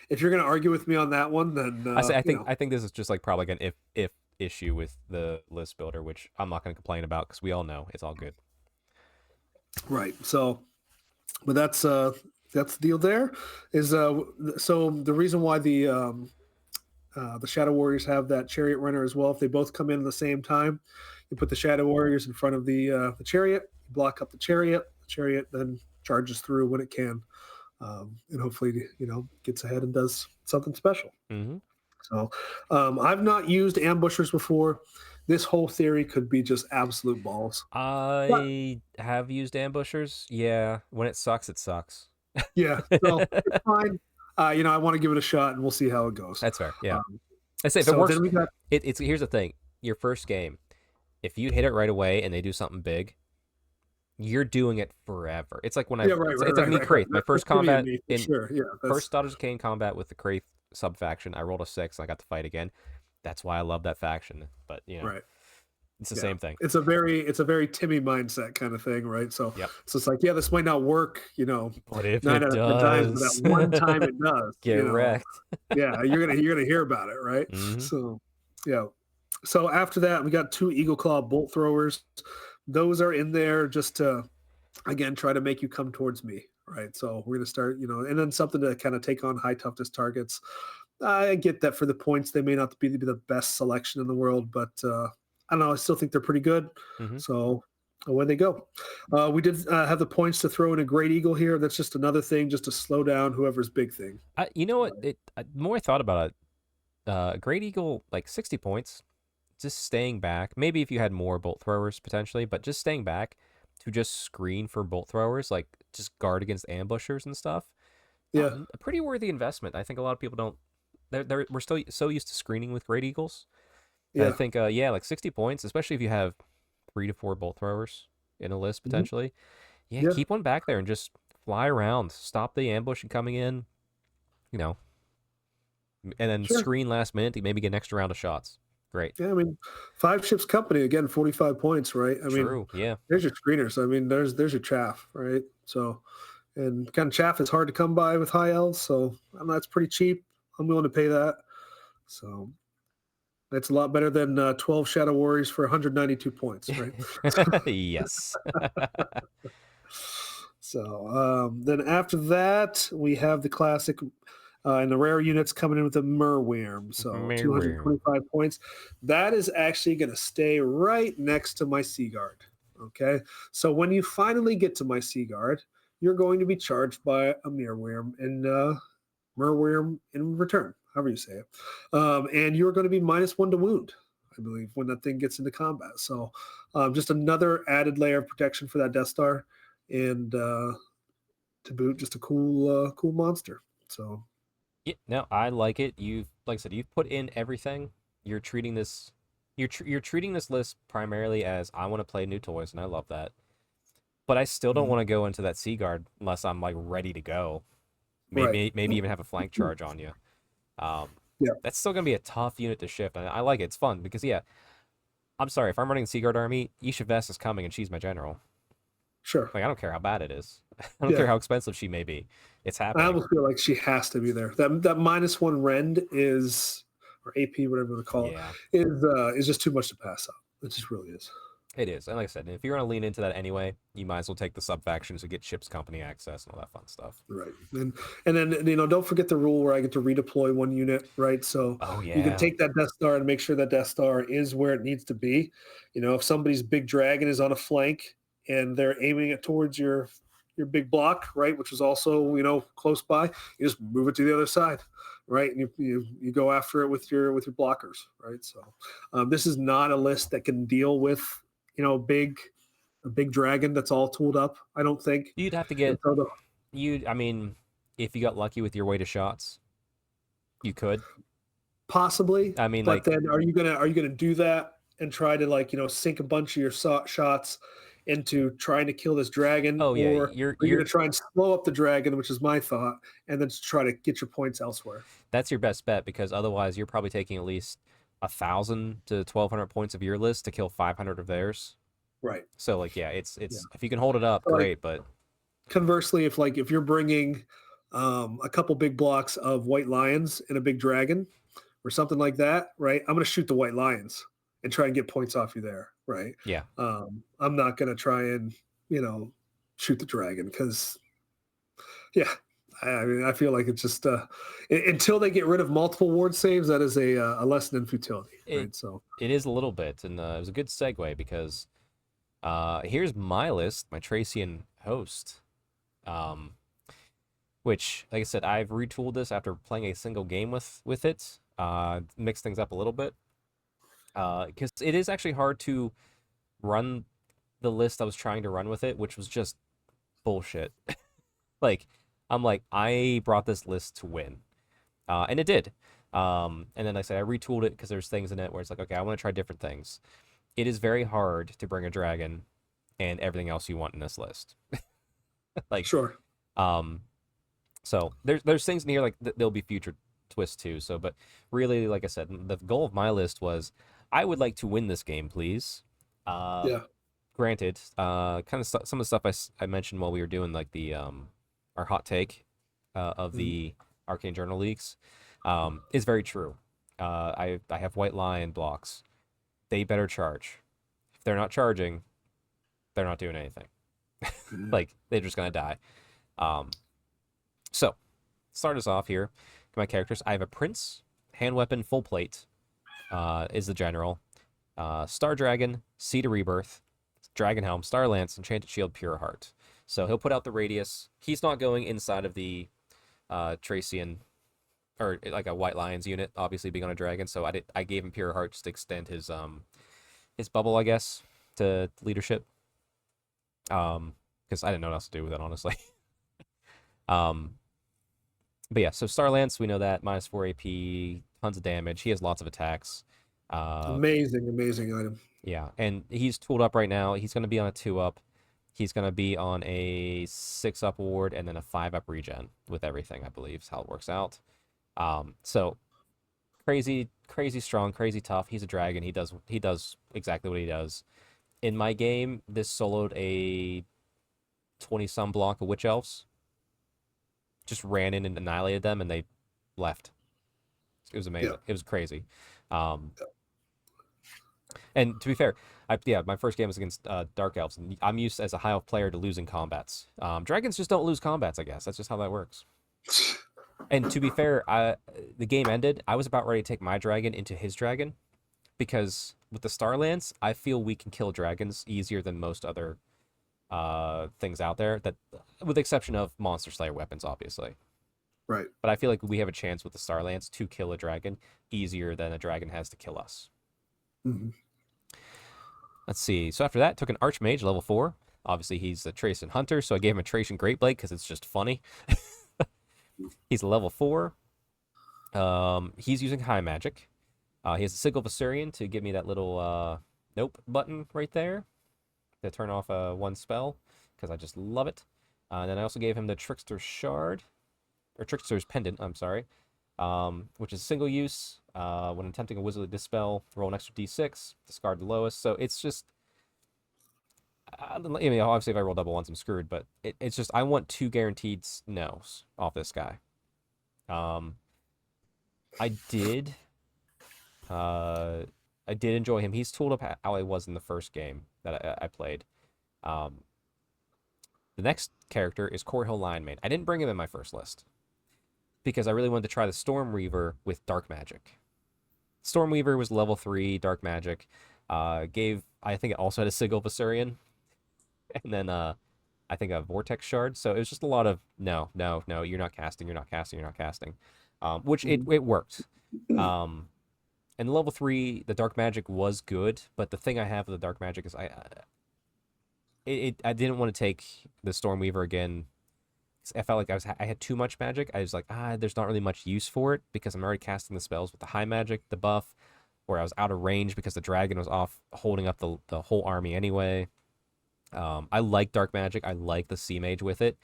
gonna argue with me on that one, then I think this is just like probably an if issue with the list builder, which I'm not going to complain about because we all know it's all good. Right. So, but that's the deal. There is so the reason why the Shadow Warriors have that chariot runner as well. If they both come in at the same time, you put the Shadow Warriors in front of the chariot, you block up the chariot then charges through when it can, and hopefully gets ahead and does something special. Mm-hmm. So I've not used ambushers before. This whole theory could be just absolute balls. I have used ambushers. Yeah, when it sucks, it sucks. Yeah, so it's fine. I want to give it a shot, and we'll see how it goes. That's fair. Yeah, I say if it works. It's here's the thing: your first game, if you hit it right away and they do something big, you're doing it forever. It's like when it's like me Kraith. My first combat first Daughters of Cain combat with the Kraith sub faction. I rolled a 6. And I got to fight again. That's why I love that faction. But it's the same thing. It's a very Timmy mindset kind of thing, right? So so it's like, this might not work, but if 9 it out of 10 does, times, but that one time it does. Get wrecked. Yeah, you're gonna hear about it, right? Mm-hmm. So after that, we got 2 Eagle Claw bolt throwers. Those are in there just to, again, try to make you come towards me, right? So we're gonna start, and then something to kind of take on high toughness targets. I get that for the points, they may not be the best selection in the world, but I don't know. I still think they're pretty good. Mm-hmm. So away they go. We did have the points to throw in a Great Eagle here. That's just another thing, just to slow down whoever's big thing. You know what? The more I thought about it, Great Eagle, like 60 points, just staying back. Maybe if you had more bolt throwers potentially, but just staying back to just screen for bolt throwers, like just guard against ambushers and stuff. Yeah, A pretty worthy investment. I think a lot of people don't. We're still so used to screening with Great Eagles. And I yeah. think, yeah, like 60 points, especially if you have 3 to 4 bolt throwers in a list Mhm. potentially. Yeah, Yeah, keep one back there and just fly around, stop the ambush and coming in, you know, and then sure. screen last minute to maybe get an extra round of shots. Great. Yeah, I mean, 5 ships company again, 45 points, right? I mean, True. Yeah. there's your screeners. I mean, there's your chaff, right? So, and kind of chaff is hard to come by with high elves, so that's pretty cheap. I'm willing to pay that. So that's a lot better than 12 Shadow Warriors for 192 points, right? Yes. So then after that, we have the classic and the rare units coming in with the Merwyrm. So Merwyrm. 225 points. That is actually going to stay right next to my Sea Guard. Okay. So when you finally get to my Sea Guard, you're going to be charged by a Merwyrm and Merwyrm in return, however you say it. And you're going to be -1 to wound, I believe, when that thing gets into combat. So just another added layer of protection for that Death Star. And to boot, just a cool monster. So Yeah, no, I like it. Like I said, you've put in everything. You're treating this, you're treating this list primarily as I want to play new toys, and I love that. But I still don't mhm. want to go into that Sea Guard unless I'm like ready to go. Right. Maybe even have a flank charge on you. Um, Yeah, that's still gonna be a tough unit to shift. And I like it. It's fun because yeah, I'm sorry if I'm running the Sea Guard army, Isha Vest is coming and she's my general. sure. Like I don't care how bad it is. I don't care Yeah. how expensive she may be. It's I happening. almost feel like she has to be there. That -1 rend is, or AP, whatever they call Yeah. it, is just too much to pass up. It just really is. It is, and like I said, if you're gonna lean into that anyway, you might as well take the sub factions to get ships company access and all that fun stuff. Right. And then don't forget the rule where I get to redeploy one unit, right? So Oh you can yeah, take that Death Star and make sure that Death Star is where it needs to be. If somebody's big dragon is on a flank and they're aiming it towards your big block, right, which is also close by, you just move it to the other side, right? And you go after it with your blockers, right? So this is not a list that can deal with a big dragon that's all tooled up. I don't think. you'd have to And get so the you. I mean, if you got lucky with your weight of shots, you could. Possibly, I mean, but like, then are you gonna do that and try to sink a bunch of your shots into trying to kill this dragon, oh yeah, or are you you're gonna try and slow up the dragon, which is my thought, and then try to get your points elsewhere? that's your best bet because otherwise you're probably taking at least 1,000 to 1,200 points of your list to kill 500 of theirs. Right. So like, yeah, Yeah. if you can hold it up, So, like, great. But conversely, if you're bringing a couple big blocks of white lions and a big dragon or something like that, right? I'm gonna shoot the white lions and try and get points off you there, right? yeah, I'm not gonna try and shoot the dragon because yeah, I mean I feel like it's just until they get rid of multiple ward saves, that is a lesson in futility, it right? So it is a little bit, and it was a good segue because here's my list, my Tracian host. Um, which, like I said, I've retooled this after playing a single game with it. Mix things up a little bit. Because it is actually hard to run the list I was trying to run with it, which was just bullshit. Like, I'm like, I brought this list to win. And it did. And then like I said, I retooled it because there's things in it where it's like, okay, I want to try different things. It is very hard to bring a dragon and everything else you want in this list. Like, sure, um, so there's things in here like there'll be future twists too. So, but really, like I said, the goal of my list was I would like to win this game, please. Uh, yeah, Granted, kind of some of the stuff I mentioned while we were doing like the our hot take of the Arcane Journal leaks is very true. I have White Lion blocks. They better charge. If they're not charging, they're not doing anything. Like they're just gonna die. Um, so start us off here. My characters. I have a prince, hand weapon, full plate. Is the general. Star Dragon, Seed of Rebirth, Dragon Helm, Star Lance, Enchanted Shield, Pure Heart. So he'll put out the radius. He's not going inside of the Tracian or like a White Lions unit, obviously being on a dragon. So I gave him Pure Heart just to extend his bubble, I guess, to leadership. Because I didn't know what else to do with it, honestly. But yeah, so Star Lance, we know that -4 AP, tons of damage. He has lots of attacks. Amazing item. Yeah, and he's tooled up right now. He's going to be on a 2-up. He's going to be on a 6-up ward and then a 5-up regen with everything, I believe, is how it works out. So crazy strong, crazy tough. He's a dragon. He does exactly what he does. In my game, this soloed a 20-some block of Witch Elves. Just ran in and annihilated them, and they left. It was amazing. Yeah. It was crazy. And to be fair, my first game was against Dark Elves, and I'm used as a high elf player to losing combats. Dragons just don't lose combats, I guess. That's just how that works. And to be fair, the game ended. I was about ready to take my dragon into his dragon, because with the Star Lance, I feel we can kill dragons easier than most other things out there, that with the exception of Monster Slayer weapons, obviously. Right. But I feel like we have a chance with the Star Lance to kill a dragon easier than a dragon has to kill us. Mm-hmm. Let's see. So after that, took an Archmage, level 4. Obviously, he's a Tracian Hunter, so I gave him a Tracian Greatblade because it's just funny. He's a level 4. He's using High Magic. He has a Sigil of Assyrian to give me that little nope button right there to turn off one spell, because I just love it. And then I also gave him the Trickster's Shard, or Trickster's Pendant, I'm sorry, which is single use. When attempting a Wizardly Dispel, roll an extra d6, discard the lowest. So it's just, I mean, obviously if I roll double ones, I'm screwed, but it's just, I want 2 guaranteed no's off this guy. I did enjoy him. He's tooled up how I was in the first game that I played. The next character is Corhill Lionmane. I didn't bring him in my first list because I really wanted to try the Stormweaver with Dark Magic. Stormweaver was level 3 Dark Magic. I think it also had a Sigil of Assyrian. And then I think a Vortex Shard. So it was just a lot of no, you're not casting. Which it worked. And level 3, the Dark Magic was good, but the thing I have with the Dark Magic is I didn't want to take the Stormweaver again. I felt like I had too much magic. I was like, there's not really much use for it because I'm already casting the spells with the High Magic, the buff, where I was out of range because the dragon was off holding up the whole army anyway. I like Dark Magic. I like the Sea Mage with it.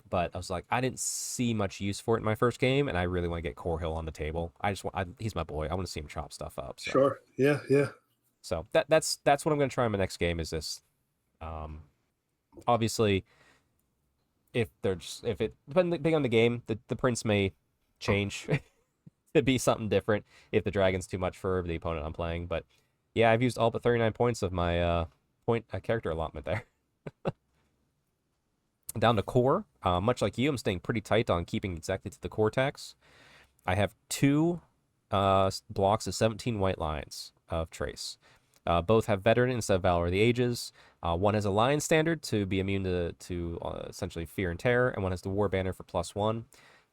But I was like, I didn't see much use for it in my first game, and I really want to get Corhill on the table. He's my boy. I want to see him chop stuff up. So. Sure. Yeah. So that's what I'm going to try in my next game is this. Obviously, depending on the game, the prince may change to be something different if the dragon's too much for the opponent I'm playing. But yeah, I've used all but 39 points of my character allotment there. Down to core. Much like you, I'm staying pretty tight on keeping exactly to the core tax. I have 2 blocks of 17 White Lions of Trace. Both have Veteran instead of Valor of the Ages. One has a Lion Standard to be immune to essentially Fear and Terror, and one has the War Banner for +1.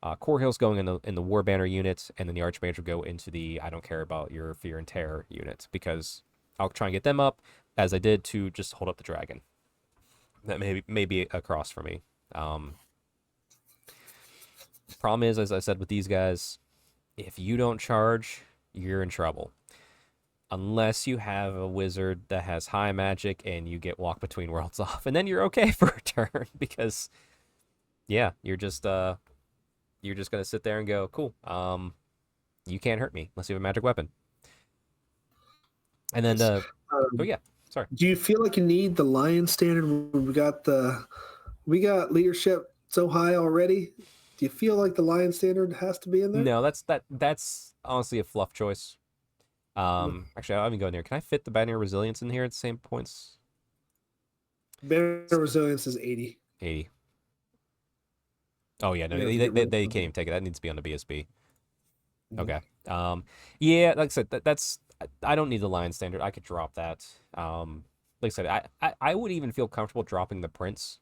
Corhill's going in the War Banner unit, and then the Archmage will go into the I don't care about your Fear and Terror unit, because I'll try and get them up, as I did to just hold up the dragon. That may be a cross for me. Problem is, as I said with these guys, if you don't charge, you're in trouble. Unless you have a wizard that has high magic and you get Walk Between Worlds off, and then you're okay for a turn, because yeah, you're just gonna sit there and go, cool. You can't hurt me unless you have a magic weapon. And then oh yeah. Sorry. Do you feel like you need the Lion Standard? We got leadership so high already. Do you feel like the Lion Standard has to be in there? No, that's honestly a fluff choice. Actually, I'll even go in here. Can I fit the Banner Resilience in here at the same points? Banner Resilience is 80. 80. Oh yeah, no, they can't even take it. That needs to be on the BSB. Okay. Yeah, like I said, that's I don't need the Lion Standard. I could drop that. like I said, I would even feel comfortable dropping the prince,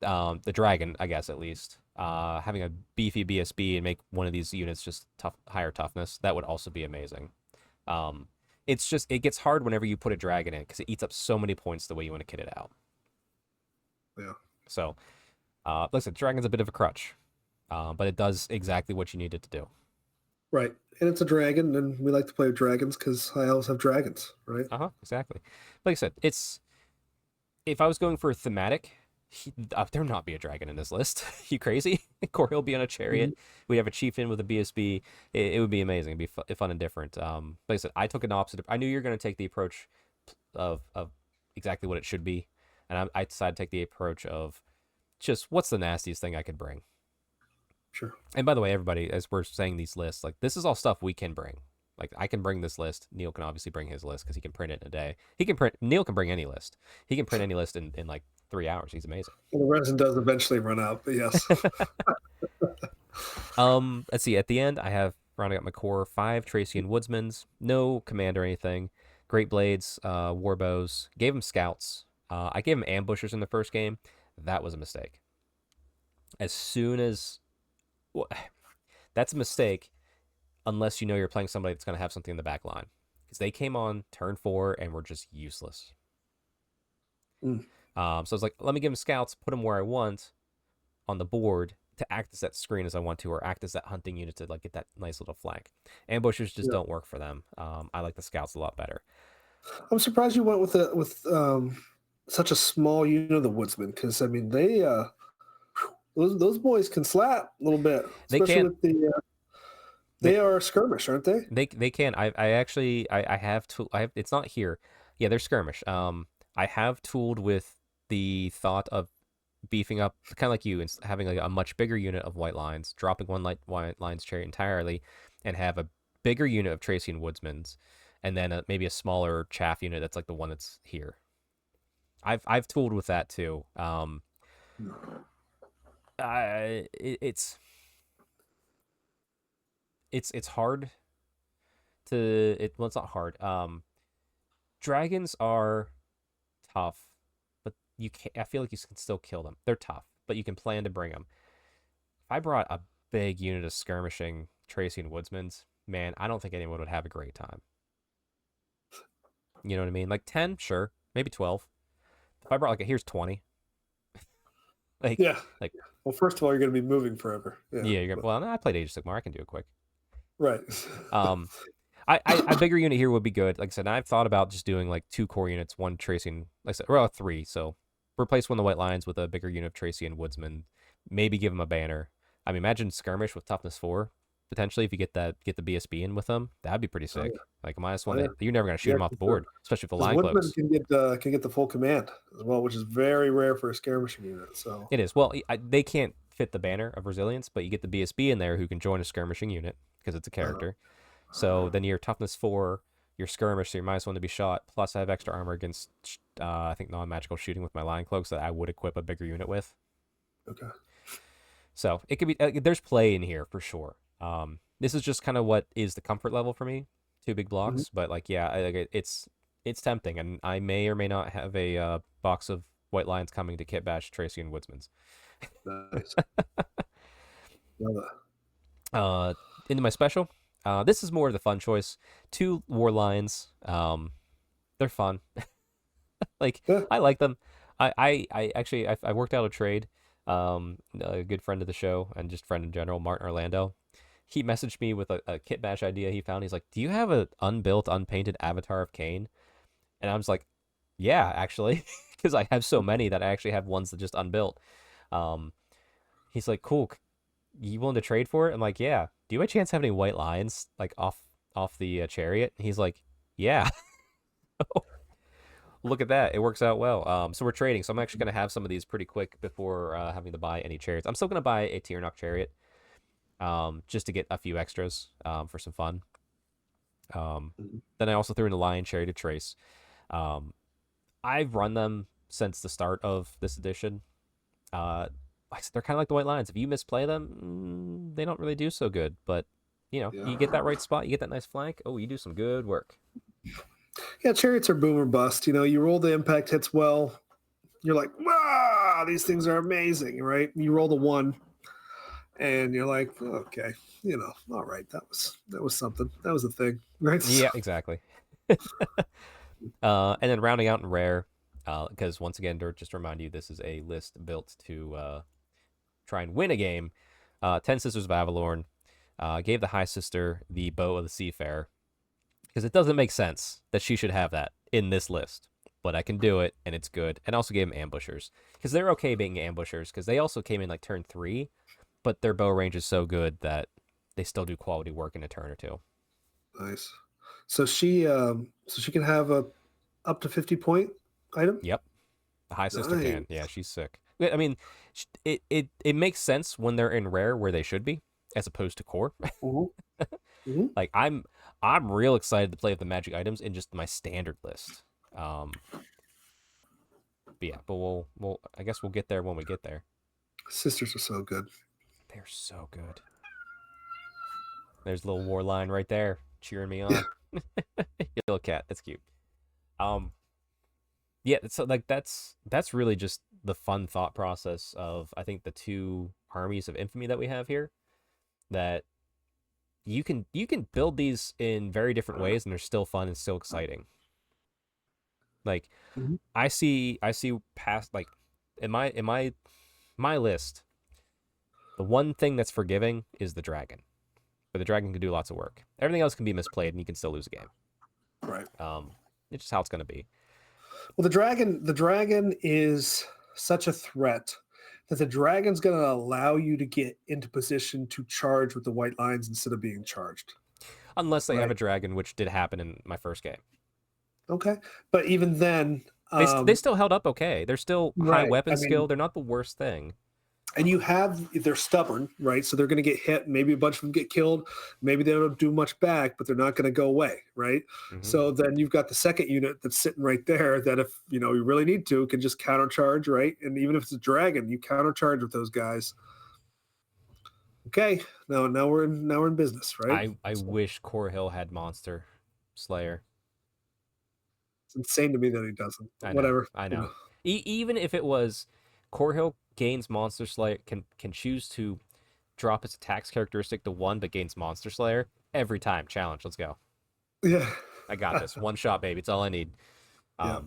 the dragon, I guess at least. Having a beefy BSB and make one of these units just higher toughness. That would also be amazing. It's just it gets hard whenever you put a dragon in because it eats up so many points the way you want to kit it out. Yeah. So, like I said, dragon's a bit of a crutch, but it does exactly what you need it to do. Right. And it's a dragon, and we like to play with dragons because I always have dragons, right? Exactly. Like I said, it's if I was going for a thematic, there'd not be a dragon in this list. You crazy? Corey will be on a chariot. We have a chieftain with a BSB. It would be amazing. It'd be fun and different. Like I said, I took an opposite. I knew you were going to take the approach of exactly what it should be, and I decided to take the approach of just what's the nastiest thing I could bring. Sure. And by the way, everybody, as we're saying these lists, like this is all stuff we can bring. Like I can bring this list. Neil can obviously bring his list because he can print it in a day. Neil can bring any list. He can print any list in like 3 hours. He's amazing. Well, the resin does eventually run out, but yes. Let's see. At the end, I have rounding up my core 5 Tracian Woodsmans. No command or anything. Great Blades, war bows. Gave him scouts. I gave him ambushers in the first game. That was a mistake. As soon as that's a mistake unless you know you're playing somebody that's going to have something in the back line. Because they came on turn 4 and were just useless. So I was like, let me give them scouts, put them where I want on the board to act as that screen as I want to, or act as that hunting unit to like get that nice little flank. Ambushers just don't work for them. I like the scouts a lot better. I'm surprised you went with such a small unit of the Woodsman, because I mean they those boys can slap a little bit. They can. With the they are skirmish, aren't they? They can. I actually have it's not here. Yeah, they're skirmish. I have tooled with the thought of beefing up, kind of like you, and having like a much bigger unit of white lines, dropping one white lines chariot entirely, and have a bigger unit of Tracian Woodsmans, and then maybe a smaller chaff unit that's like the one that's here. I've tooled with that too. It's hard to well, it's not hard. Dragons are tough, but you can't. I feel like you can still kill them. They're tough, but you can plan to bring them. If I brought a big unit of skirmishing Tracian Woodsmans, man, I don't think anyone would have a great time. You know what I mean? Like 10, sure, maybe 12. If I brought here's 20. Well, first of all, you're going to be moving forever. Yeah, you're gonna. Well, no, I played Age of Sigmar. I can do it quick. Right. A bigger unit here would be good. Like I said, I've thought about just doing like 2 core units, 1 Tracian, like I said, or 3. So replace one of the white lines with a bigger unit of Tracian Woodsman. Maybe give them a banner. I mean, imagine skirmish with toughness 4 potentially if you get the BSB in with them. That'd be pretty sick. Like -1, you're never gonna shoot them off the board, especially with the line cloaks. Can get the full command as well, which is very rare for a skirmishing unit. So it is. Well, they can't fit the banner of resilience, but you get the BSB in there who can join a skirmishing unit because it's a character. So then your toughness 4, your skirmish, so you're -1 to be shot. Plus, I have extra armor against, I think, non-magical shooting with my line cloaks that I would equip a bigger unit with. Okay. So it could be. There's play in here for sure. This is just kind of what is the comfort level for me. 2 big blocks, but like, yeah, it's tempting, and I may or may not have a box of white lines coming to kit bash Tracian Woodsmans. Nice. Love it. Into my special. This is more of the fun choice. 2 war lines. They're fun. I like them. I actually worked out a trade. A good friend of the show and just friend in general, Martin Orlando. He messaged me with a kit bash idea he found. He's like, "Do you have an unbuilt, unpainted avatar of Cain?" And I was like, "Yeah, actually," because I have so many that I actually have ones that just unbuilt. He's like, "Cool. You willing to trade for it?" I'm like, "Yeah." Do you by chance have any white lines like off the chariot? And he's like, "Yeah." Look at that. It works out well. So we're trading. So I'm actually going to have some of these pretty quick before having to buy any chariots. I'm still going to buy a Tiernok chariot just to get a few extras for some fun. Then I also threw in a lion chariot to trace. I've run them since the start of this edition. They're kind of like the white lines. If you misplay them, they don't really do so good. But, you get that right spot. You get that nice flank. Oh, you do some good work. Yeah, chariots are boom or bust. You roll the impact hits well. You're like, wow, these things are amazing, right? You roll the 1, and you're like, okay, all right, that was something. That was a thing, right? Yeah, exactly. And then rounding out in rare, because once again, just to remind you, this is a list built to try and win a game. 10 Sisters of Avalorn gave the High Sister the Bow of the Seafarer, because it doesn't make sense that she should have that in this list. But I can do it, and it's good. And also gave them Ambushers, because they're okay being Ambushers, because they also came in like turn 3, but their bow range is so good that they still do quality work in a turn or 2. Nice. So she can have a up to 50-point item. Yep. The High Sister Nice. can. Yeah, she's sick. I mean, it makes sense when they're in rare where they should be, as opposed to core. Like I'm real excited to play with the magic items in just my standard list. But yeah, but we'll I guess we'll get there when we get there. Sisters are so good. They're so good. There's a little war line right there cheering me on. Little cat, that's cute. Yeah, so like that's really just the fun thought process of, I think, the 2 armies of infamy that we have here, that you can build these in very different ways and they're still fun and still exciting. Like I see past, like in my list, the one thing that's forgiving is the dragon. But the dragon can do lots of work. Everything else can be misplayed and you can still lose a game. Right. It's just how it's going to be. Well, the dragon is such a threat that the dragon's going to allow you to get into position to charge with the white lines instead of being charged. Unless they have a dragon, which did happen in my first game. Okay. But even then... they still held up okay. They're still high weapon skill. They're not the worst thing. And they're stubborn, right? So they're going to get hit. Maybe a bunch of them get killed. Maybe they don't do much back, but they're not going to go away, right? So then you've got the second unit that's sitting right there that if, you really need to, can just countercharge, right? And even if it's a dragon, you countercharge with those guys. Okay, now we're in business, right? I wish Core Hill had Monster Slayer. It's insane to me that he doesn't. Whatever. I know. Even if it was Core Hill gains Monster Slayer, can choose to drop its attacks characteristic to 1, but gains Monster Slayer every time. Challenge. Let's go. Yeah. I got this. One shot, baby. It's all I need. Yeah.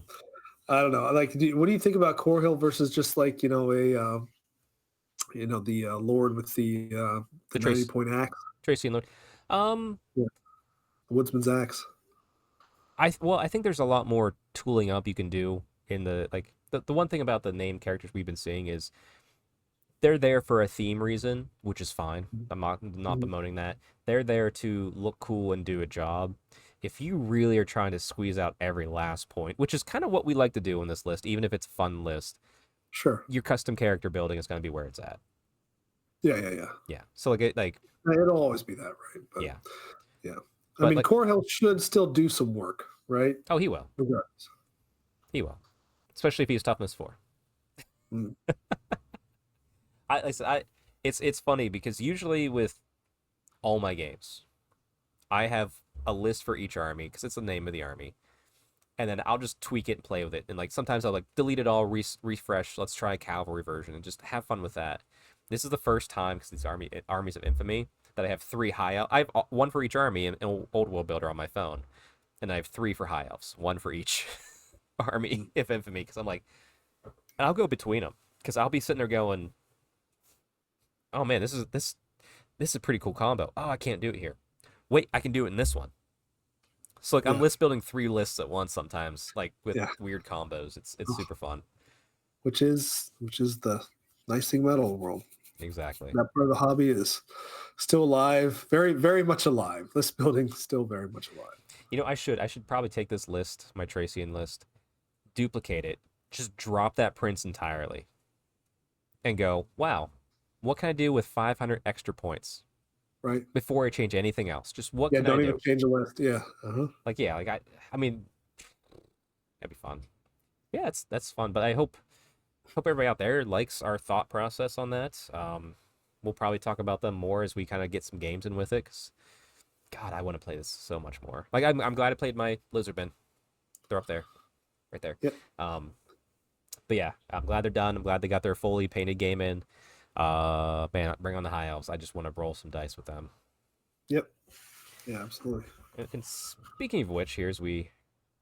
I don't know. Like, what do you think about Core Hill versus just like, the Lord with the 90-point axe? Tracy and Lord. The Woodsman's axe. I think there's a lot more tooling up you can do in the, like, the one thing about the named characters we've been seeing is they're there for a theme reason, which is fine. I'm not bemoaning that. They're there to look cool and do a job. If you really are trying to squeeze out every last point, which is kind of what we like to do in this list, even if it's a fun list, sure, your custom character building is going to be where it's at. Yeah. So it'll always be that, right? But, yeah. I mean, Core Hill should still do some work, right? Oh, he will. Regardless. He will, especially if he's toughness 4. It's funny because usually with all my games, I have a list for each army because it's the name of the army, and then I'll just tweak it and play with it. And like sometimes I'll like delete it all, refresh. Let's try a cavalry version and just have fun with that. This is the first time, because these armies of infamy, that I have 3 high elves. I have 1 for each army in Old World Builder on my phone, and I have 3 for high elves, 1 for each army of infamy. Because I'm like, and I'll go between them because I'll be sitting there going, "Oh man, this is a pretty cool combo. Oh, I can't do it here. Wait, I can do it in this one." So like I'm list building 3 lists at once sometimes, like with weird combos. It's super fun. Which is the nice thing about Old World. Exactly. That part of the hobby is still alive, very, very much alive. List building still very much alive. I should probably take this list, my Tracian list, duplicate it, just drop that prince entirely, and go, wow, what can I do with 500 extra points? Right. Before I change anything else, just what can I do? Don't even change the list. Yeah. I mean, that'd be fun. Yeah, that's fun. But I hope everybody out there likes our thought process on that. We'll probably talk about them more as we kind of get some games in with it. 'Cause, God, I want to play this so much more. Like I'm glad I played my Lizardman. They're up there, right there. Yep. But yeah, I'm glad they're done. I'm glad they got their fully painted game in. Man, bring on the high elves. I just want to roll some dice with them. Yep. Yeah, absolutely. And speaking of which, here as we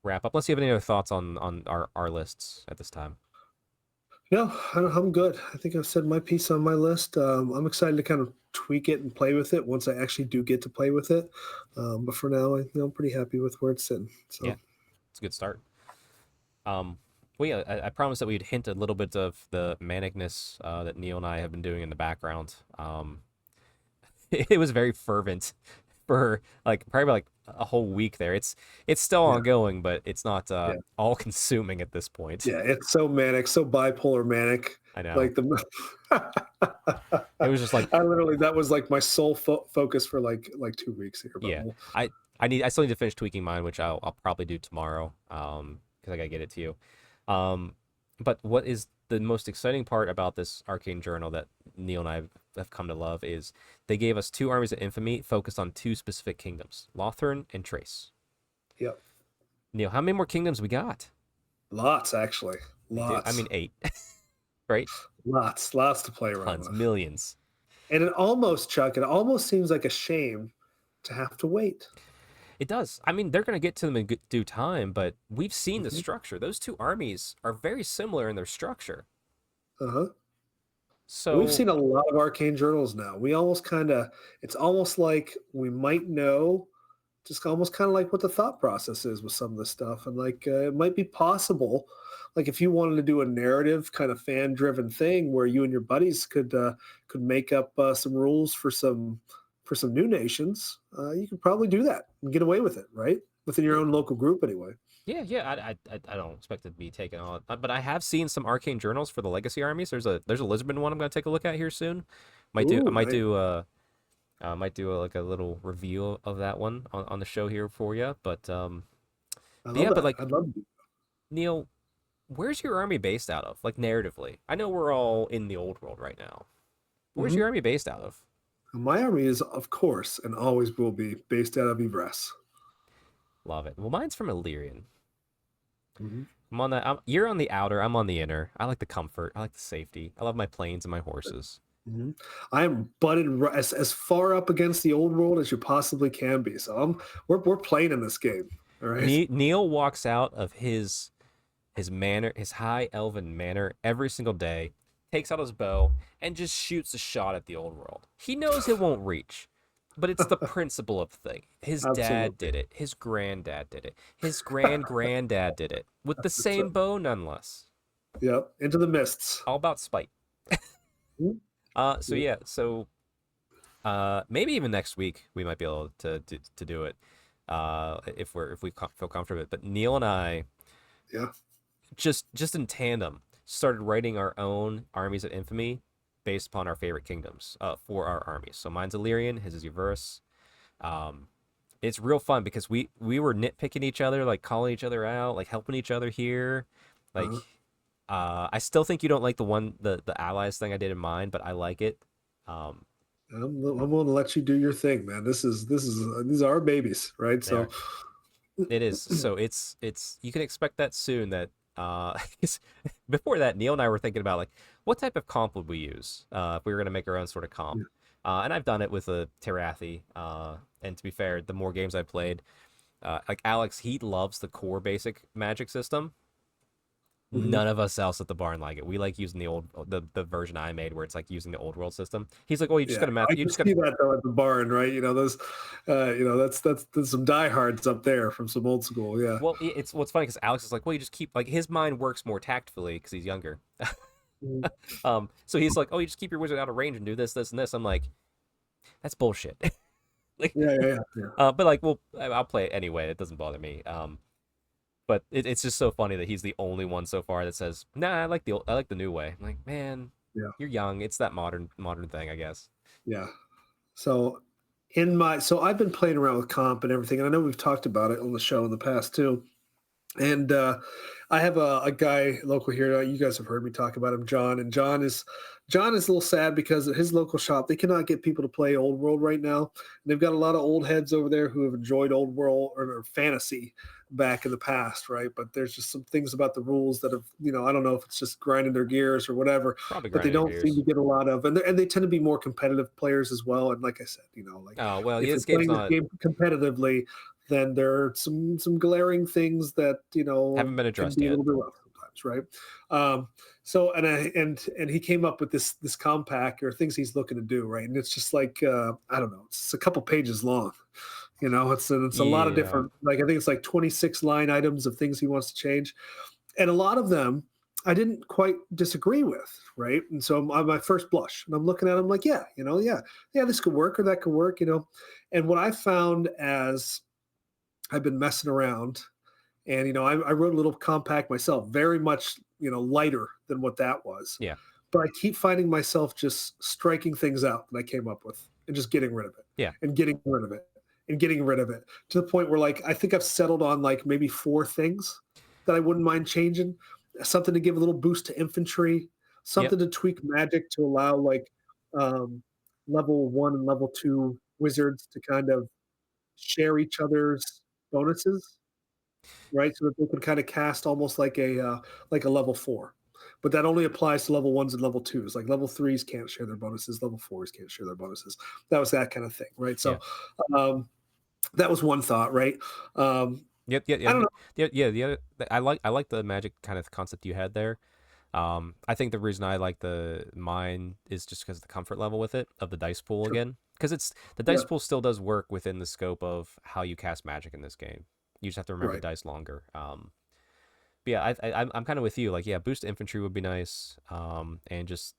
wrap up, unless you have any other thoughts on our lists at this time. No, I'm good. I think I've said my piece on my list. I'm excited to kind of tweak it and play with it once I actually do get to play with it. But for now, I'm pretty happy with where it's sitting. So yeah, it's a good start. Well, yeah, I promised that we'd hint a little bit of the manicness that Neil and I have been doing in the background. It was very fervent for probably a whole week there. It's still ongoing, but it's not all consuming at this point. Yeah, it's so manic, so bipolar manic. I know. Like it was just like I literally that was like my sole focus for like 2 weeks here. But yeah, I still need to finish tweaking mine, which I'll probably do tomorrow. Because I gotta get it to you. But what is the most exciting part about this Arcane Journal that Neil and I have come to love is they gave us 2 armies of infamy focused on 2 specific kingdoms, Lothern and Trace. Yep. Neil, how many more kingdoms we got? Lots, actually. Lots. I mean 8. Right? Lots to play around Tons, with. millions. And it almost seems like a shame to have to wait. It does. I mean, they're going to get to them in due time, but we've seen the structure. Those 2 armies are very similar in their structure. Uh-huh. So we've seen a lot of Arcane Journals now. We almost it's almost like we might know, just almost kind of like what the thought process is with some of this stuff. And it might be possible, like if you wanted to do a narrative kind of fan-driven thing where you and your buddies could make up some rules for some new nations, you could probably do that and get away with it, right? Within your own local group, anyway. Yeah. I don't expect it to be taken on, but I have seen some Arcane Journals for the Legacy armies. There's a Lisbon one I'm going to take a look at here soon. I might do like a little review of that one on the show here for you. But I'd love to. Neil, where's your army based out of? Like narratively, I know we're all in the old world right now. Where's your army based out of? My army is, of course, and always will be, based out of Yvresse. Love it. Well, mine's from Illyrian. Mm-hmm. I'm on the. You're on the outer. I'm on the inner. I like the comfort. I like the safety. I love my planes and my horses. Mm-hmm. I am butted as far up against the old world as you possibly can be. So we're playing in this game. All right. Neil walks out of his manor, his high elven manor, every single day. Takes out his bow and just shoots a shot at the old world. He knows it won't reach, but it's the principle of the thing. His dad did it. His granddad did it. His granddad did it with the same bow, nonetheless. Yep, into the mists. All about spite. So maybe even next week we might be able to do it if we feel comfortable. But Neil and I, just in tandem, started writing our own armies of infamy based upon our favorite kingdoms for our armies. So mine's Illyrian, his is Yvresse. It's real fun because we were nitpicking each other, like calling each other out, like helping each other here. Like I still think you don't like the allies thing I did in mine, but I like it. I'm willing to let you do your thing, man. These are our babies, right? So it is. So it's you can expect that soon. That before that, Neil and I were thinking about like what type of comp would we use if we were going to make our own sort of comp. And I've done it with a Terathi. And to be fair, the more games I played, like Aleks, he loves the core basic magic system. None of us else at the barn like it. We like using the version I made where it's like using the old world system. He's like, "Oh, you just got to map." I can see that though at the barn, right? You know those, that's some diehards up there from some old school. Yeah. Well, it's what's funny because Aleks is like, "Well, you just keep like his mind works more tactfully because he's younger." So he's like, "Oh, you just keep your wizard out of range and do this, this, and this." I'm like, "That's bullshit." Like, yeah. But like, well, I'll play it anyway. It doesn't bother me. But it's just so funny that he's the only one so far that says, "Nah, I like the new way." I'm like, man, you're young. It's that modern thing, I guess. Yeah. So I've been playing around with comp and everything, and I know we've talked about it on the show in the past too. And I have a guy local here. You guys have heard me talk about him, John. And John is a little sad because at his local shop they cannot get people to play Old World right now. And they've got a lot of old heads over there who have enjoyed Old World or fantasy back in the past, right? But there's just some things about the rules that have, I don't know if it's just grinding their gears or whatever, Probably but they grinding don't seem to get a lot of, and they tend to be more competitive players as well. And like I said, like Oh well, if yeah, you're this game's playing this not game competitively, then there are some glaring things that haven't been can addressed be a yet. little bit rough sometimes, right? So and he came up with this compact or things he's looking to do, right? And it's just like I don't know, it's a couple pages long. It's a lot of Yeah. different, like I think it's like 26 line items of things he wants to change, and a lot of them I didn't quite disagree with, right? And so on my first blush, and I'm looking at them like, yeah, this could work or that could work, And what I found as I've been messing around, and I wrote a little compact myself, very much lighter than what that was. Yeah. But I keep finding myself just striking things out that I came up with and just getting rid of it. Yeah. And getting rid of it and getting rid of it to the point where like I think I've settled on like maybe 4 things that I wouldn't mind changing. Something to give a little boost to infantry, Yep. something to tweak magic to allow like um, level 1 and level 2 wizards to kind of share each other's bonuses, right? So that they can kind of cast almost like a level 4. But that only applies to level 1s and level 2s. Like level 3s can't share their bonuses, level 4s can't share their bonuses. That was that kind of thing, right? Yeah. So that was one thought, right? Yep. Yeah. I don't know. Yeah. The other, I like the magic kind of concept you had there. I think the reason I like the mine is just because of the comfort level with it of the dice pool Sure. again. Because it's the Yeah, dice pool still does work within the scope of how you cast magic in this game. You just have to remember right. dice longer. But yeah, I'm kind of with you. Like, yeah, boost infantry would be nice. And just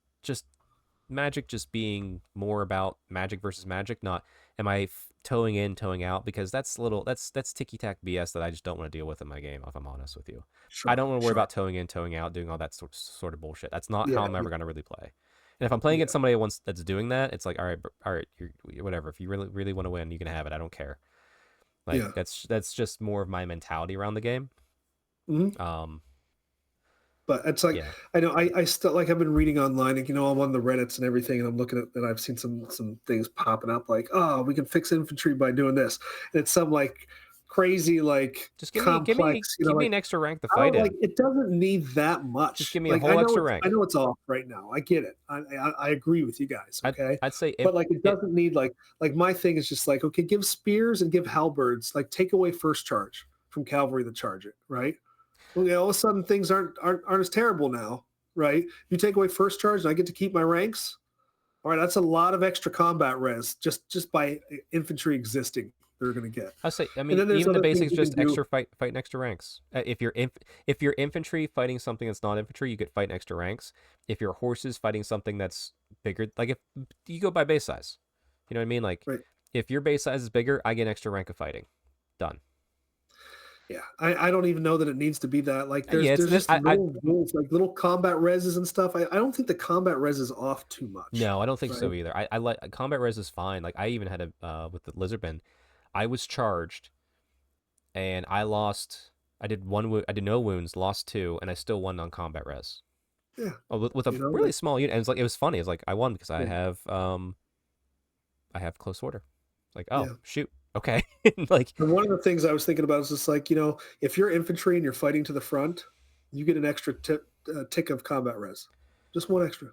magic just being more about magic versus magic, not am I towing in, towing out, because that's ticky tack BS that I just don't want to deal with in my game. If I'm honest with you, I Sure. don't want to worry Sure. about towing in, towing out, doing all that sort of bullshit. That's not how Yeah. I'm ever gonna really play. And if I'm playing against Yeah. somebody that's doing that, it's like, all right, whatever. If you really want to win, you can have it. I don't care. Like Yeah. that's just more of my mentality around the game. Mhm. Um, But it's like yeah, I know I still like I've been reading online, and I'm on the Reddits and everything, and I'm looking at and I've seen some things popping up like, oh, we can fix infantry by doing this, and it's some like crazy like just complex, give me like an extra rank to I fight don't like in. it doesn't need that Just much. give me a Like whole extra I rank. know it's off right now. I get it. I agree with you guys. Okay, I'd say but like it doesn't need like my thing is just like okay, give spears and give halberds. Like take away first charge from cavalry that charge it. Right. Well, all of a sudden things aren't as terrible now. Right. You take away first charge and I get to keep my ranks. All right, that's a lot of extra combat res just by infantry existing. They're going to get. I say, I And mean, then there's even the other things basics, you can just do. extra fighting extra ranks. If you're infantry fighting something that's not infantry, you get fight extra ranks. If you're horses fighting something that's bigger, like if you go by base size, you know what I mean? Like Right. if your base size is bigger, I get an extra rank of fighting. Done. Yeah, I don't even know that it needs to be that. Like, Yeah, there's just I little rules, like little combat reses and stuff. I don't think the combat res is off too much, no, I don't think right? so either. I like combat res is fine. Like I even had a with the lizardmen, I was charged and I lost. I did I did no wounds, lost 2, and I still won on combat res. Yeah, With a really like small unit, and it's like it was funny. It's like I won because yeah, I have close order. Like oh yeah. shoot, okay, like And one of the things I was thinking about is just like if you're infantry and you're fighting to the front, you get an extra tick of combat res, just one extra,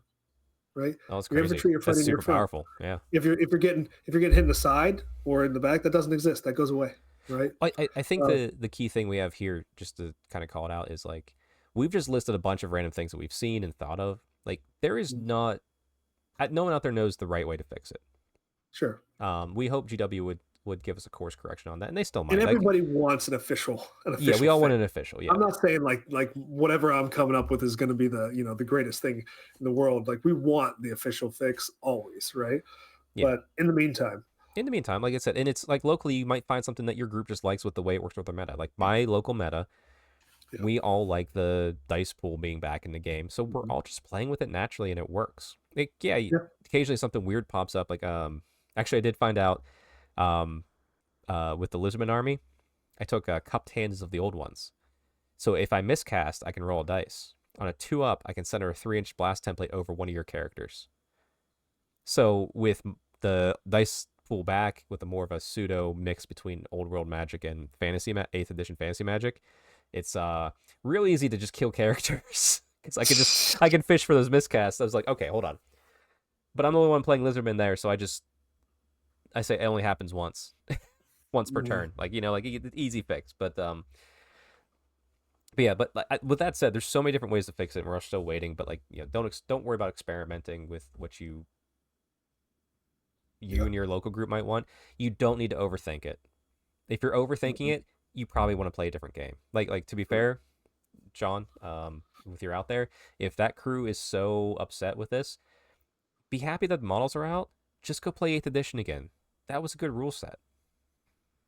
right? oh it's Your crazy. infantry, you're That's fighting to your super front. powerful. Yeah, If you're getting hit in the side or in the back, that doesn't exist. That goes away, right? I think Uh, the key thing we have here, just to kind of call it out, is like we've just listed a bunch of random things that we've seen and thought of. Like there is not, no one out there knows the right way to fix it. sure. We hope GW would give us a course correction on that, and they still And might. Like everybody wants an official yeah, we all fix. want an official. Yeah, I'm not saying like whatever I'm coming up with is going to be the greatest thing in the world. Like we want the official fix always, right? yeah. But in the meantime, In the meantime, like I said, and it's like locally, you might find something that your group just likes with the way it works with their meta. Like my local meta, yeah, we all like the dice pool being back in the game, so we're mhm, all just playing with it naturally, and it works. Like, yeah, yeah, occasionally something weird pops up. Like actually, I did find out with the Lizardman army, I took cupped hands of the old ones, So if I miscast, I can roll a dice. On a 2-up, I can center a 3-inch blast template over one of your characters. So with the dice pull back, with a more of a pseudo mix between old world magic and fantasy 8th edition fantasy magic, it's real easy to just kill characters. Because I can fish for those miscasts. I was like, okay, hold on. But I'm the only one playing Lizardman there, so I say it only happens once. Once per turn. Like, like easy fix. But yeah, but with that said, there's so many different ways to fix it, and we're still waiting. But like, don't worry about experimenting with what you and your local group might want. You don't need to overthink it. If you're overthinking it, you probably want to play a different game. Like to be fair, John, if you're out there, if that crew is so upset with this, be happy that the models are out. Just go play 8th edition again. That was a good rule set.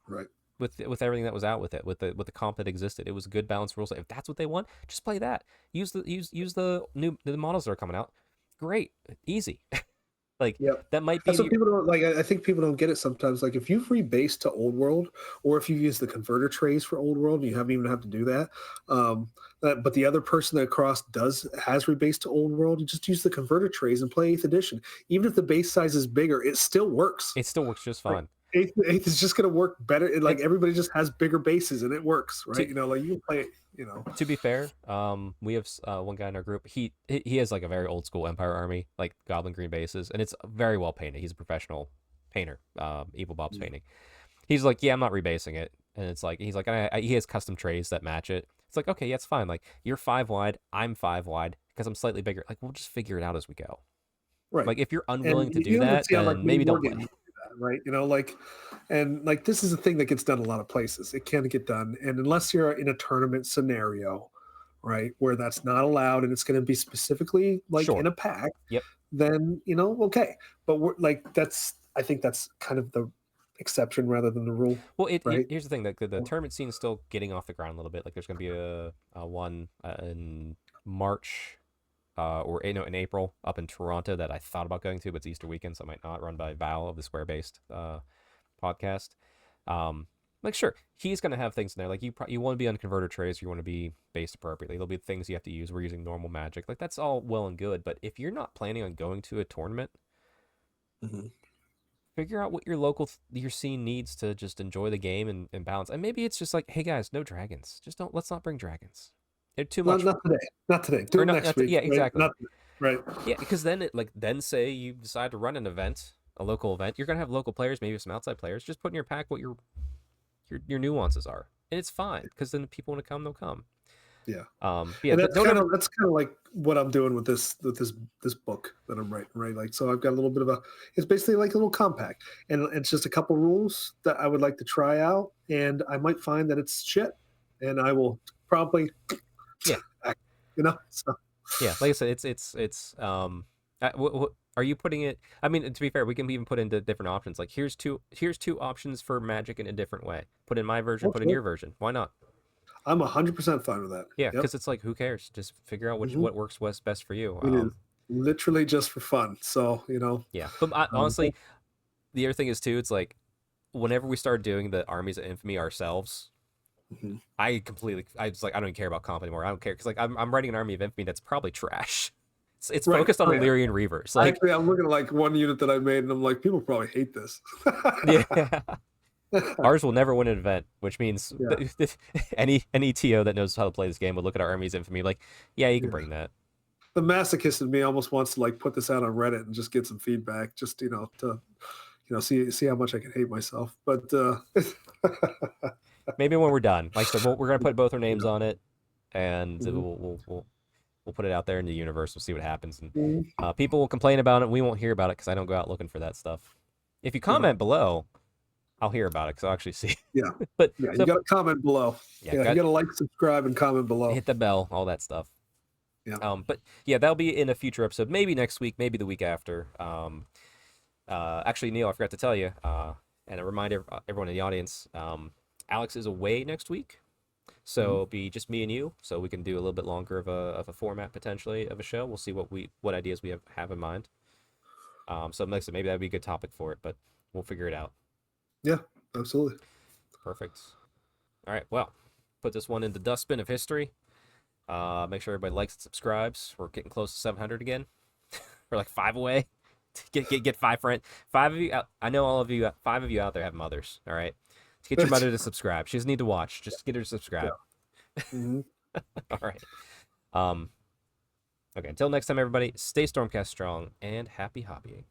Right. With everything that was out with it, with the comp that existed, it was a good balanced rule set. If that's what they want, just play that. Use the models that are coming out. Great, easy. Like, that might be. That's what people don't like. I think people don't get it sometimes. Like, if you've rebased to Old World, or if you use the converter trays for Old World, and you haven't even have to do that. But the other person that across has rebased to Old World, you just use the converter trays and play 8th edition. Even if the base size is bigger, it still works. It still works just fine. Like, 8th is just going to work better. Like, everybody just has bigger bases, and it works, right? Like, you can play it. To be fair, we have one guy in our group. He has like a very old school Empire army, like Goblin Green bases, and it's very well painted. He's a professional painter. Evil Bob's painting. He's like, yeah, I'm not rebasing it, and it's like he has custom trays that match it. It's like, okay, yeah, it's fine. Like, you're 5 wide, I'm 5 wide because I'm slightly bigger. Like, we'll just figure it out as we go. Right. Like, if you're unwilling to do that, then maybe don't play. Right, this is a thing that gets done a lot of places. It can get done, and unless you're in a tournament scenario, right, where that's not allowed, and it's going to be specifically in a pack, then okay. But I think that's kind of the exception rather than the rule. Well, right? Here's the thing: that the tournament scene is still getting off the ground a little bit. Like, there's going to be a one in March. Or in April up in Toronto that I thought about going to, but it's Easter weekend, so I might not. Run by Val of the Square Based podcast. Sure, he's going to have things in there. Like, you want to be on converter trays, you want to be based appropriately. There'll be things you have to use. We're using normal magic. Like, that's all well and good, but if you're not planning on going to a tournament, figure out what your scene needs to just enjoy the game and balance. And maybe it's just like, hey guys, no dragons. Let's not bring dragons. They're too much. Not today. Do it next week. Yeah, exactly. Right. Yeah, because then say you decide to run an event, a local event, you're gonna have local players, maybe some outside players. Just put in your pack what your nuances are, and it's fine. Because then the people want to come, they'll come. Yeah. Yeah. And that's kind of like what I'm doing with this book that I'm writing. Right. Like, so I've got a little bit of it's basically like a little compact, and it's just a couple rules that I would like to try out, and I might find that it's shit, and I will probably. So. Yeah, like I said, it's are you putting it? I mean, to be fair, we can even put into different options. Like, here's two options for magic in a different way. Put in my version, put in your version. Why not? I'm 100% fine with that. Yeah, because it's like, who cares? Just figure out what works best for you. It is literally just for fun. So Yeah, but honestly, the other thing is too. It's like, whenever we started doing the armies of infamy ourselves. I was like, I don't even care about comp anymore. I don't care because like I'm writing an army of infamy that's probably trash. It's focused on Illyrian Reavers. Like, actually, I'm looking at like one unit that I made, and I'm like, people probably hate this. Yeah, ours will never win an event, which means any TO that knows how to play this game would look at our armies of infamy like, yeah, you can bring that. The masochist in me almost wants to like put this out on Reddit and just get some feedback, just to see how much I can hate myself, but. Maybe when we're done, like, so we're gonna put both our names on it, and we'll put it out there in the universe. We'll see what happens, and people will complain about it. We won't hear about it because I don't go out looking for that stuff. If you comment below, I'll hear about it because I'll actually see. Yeah, but you gotta comment below. Yeah, you gotta like, subscribe, and comment below. Hit the bell, all that stuff. Yeah. But yeah, that'll be in a future episode. Maybe next week, maybe the week after. Actually, Neil, I forgot to tell you, and a reminder, everyone in the audience. Aleks is away next week, so it'll be just me and you. So we can do a little bit longer of a format potentially of a show. We'll see what ideas we have in mind. So maybe that'd be a good topic for it, but we'll figure it out. Yeah, absolutely. Perfect. All right. Well, put this one in the dustbin of history. Make sure everybody likes and subscribes. We're getting close to 700 again. We're like 5 away. Get 5 friends. 5 of you. I know all of you. 5 of you out there have mothers. All right. Let's get your mother to subscribe. She doesn't need to watch. Just get her to subscribe. Yeah. Mm-hmm. All right. Okay. Until next time, everybody. Stay Stormcast strong and happy hobbying.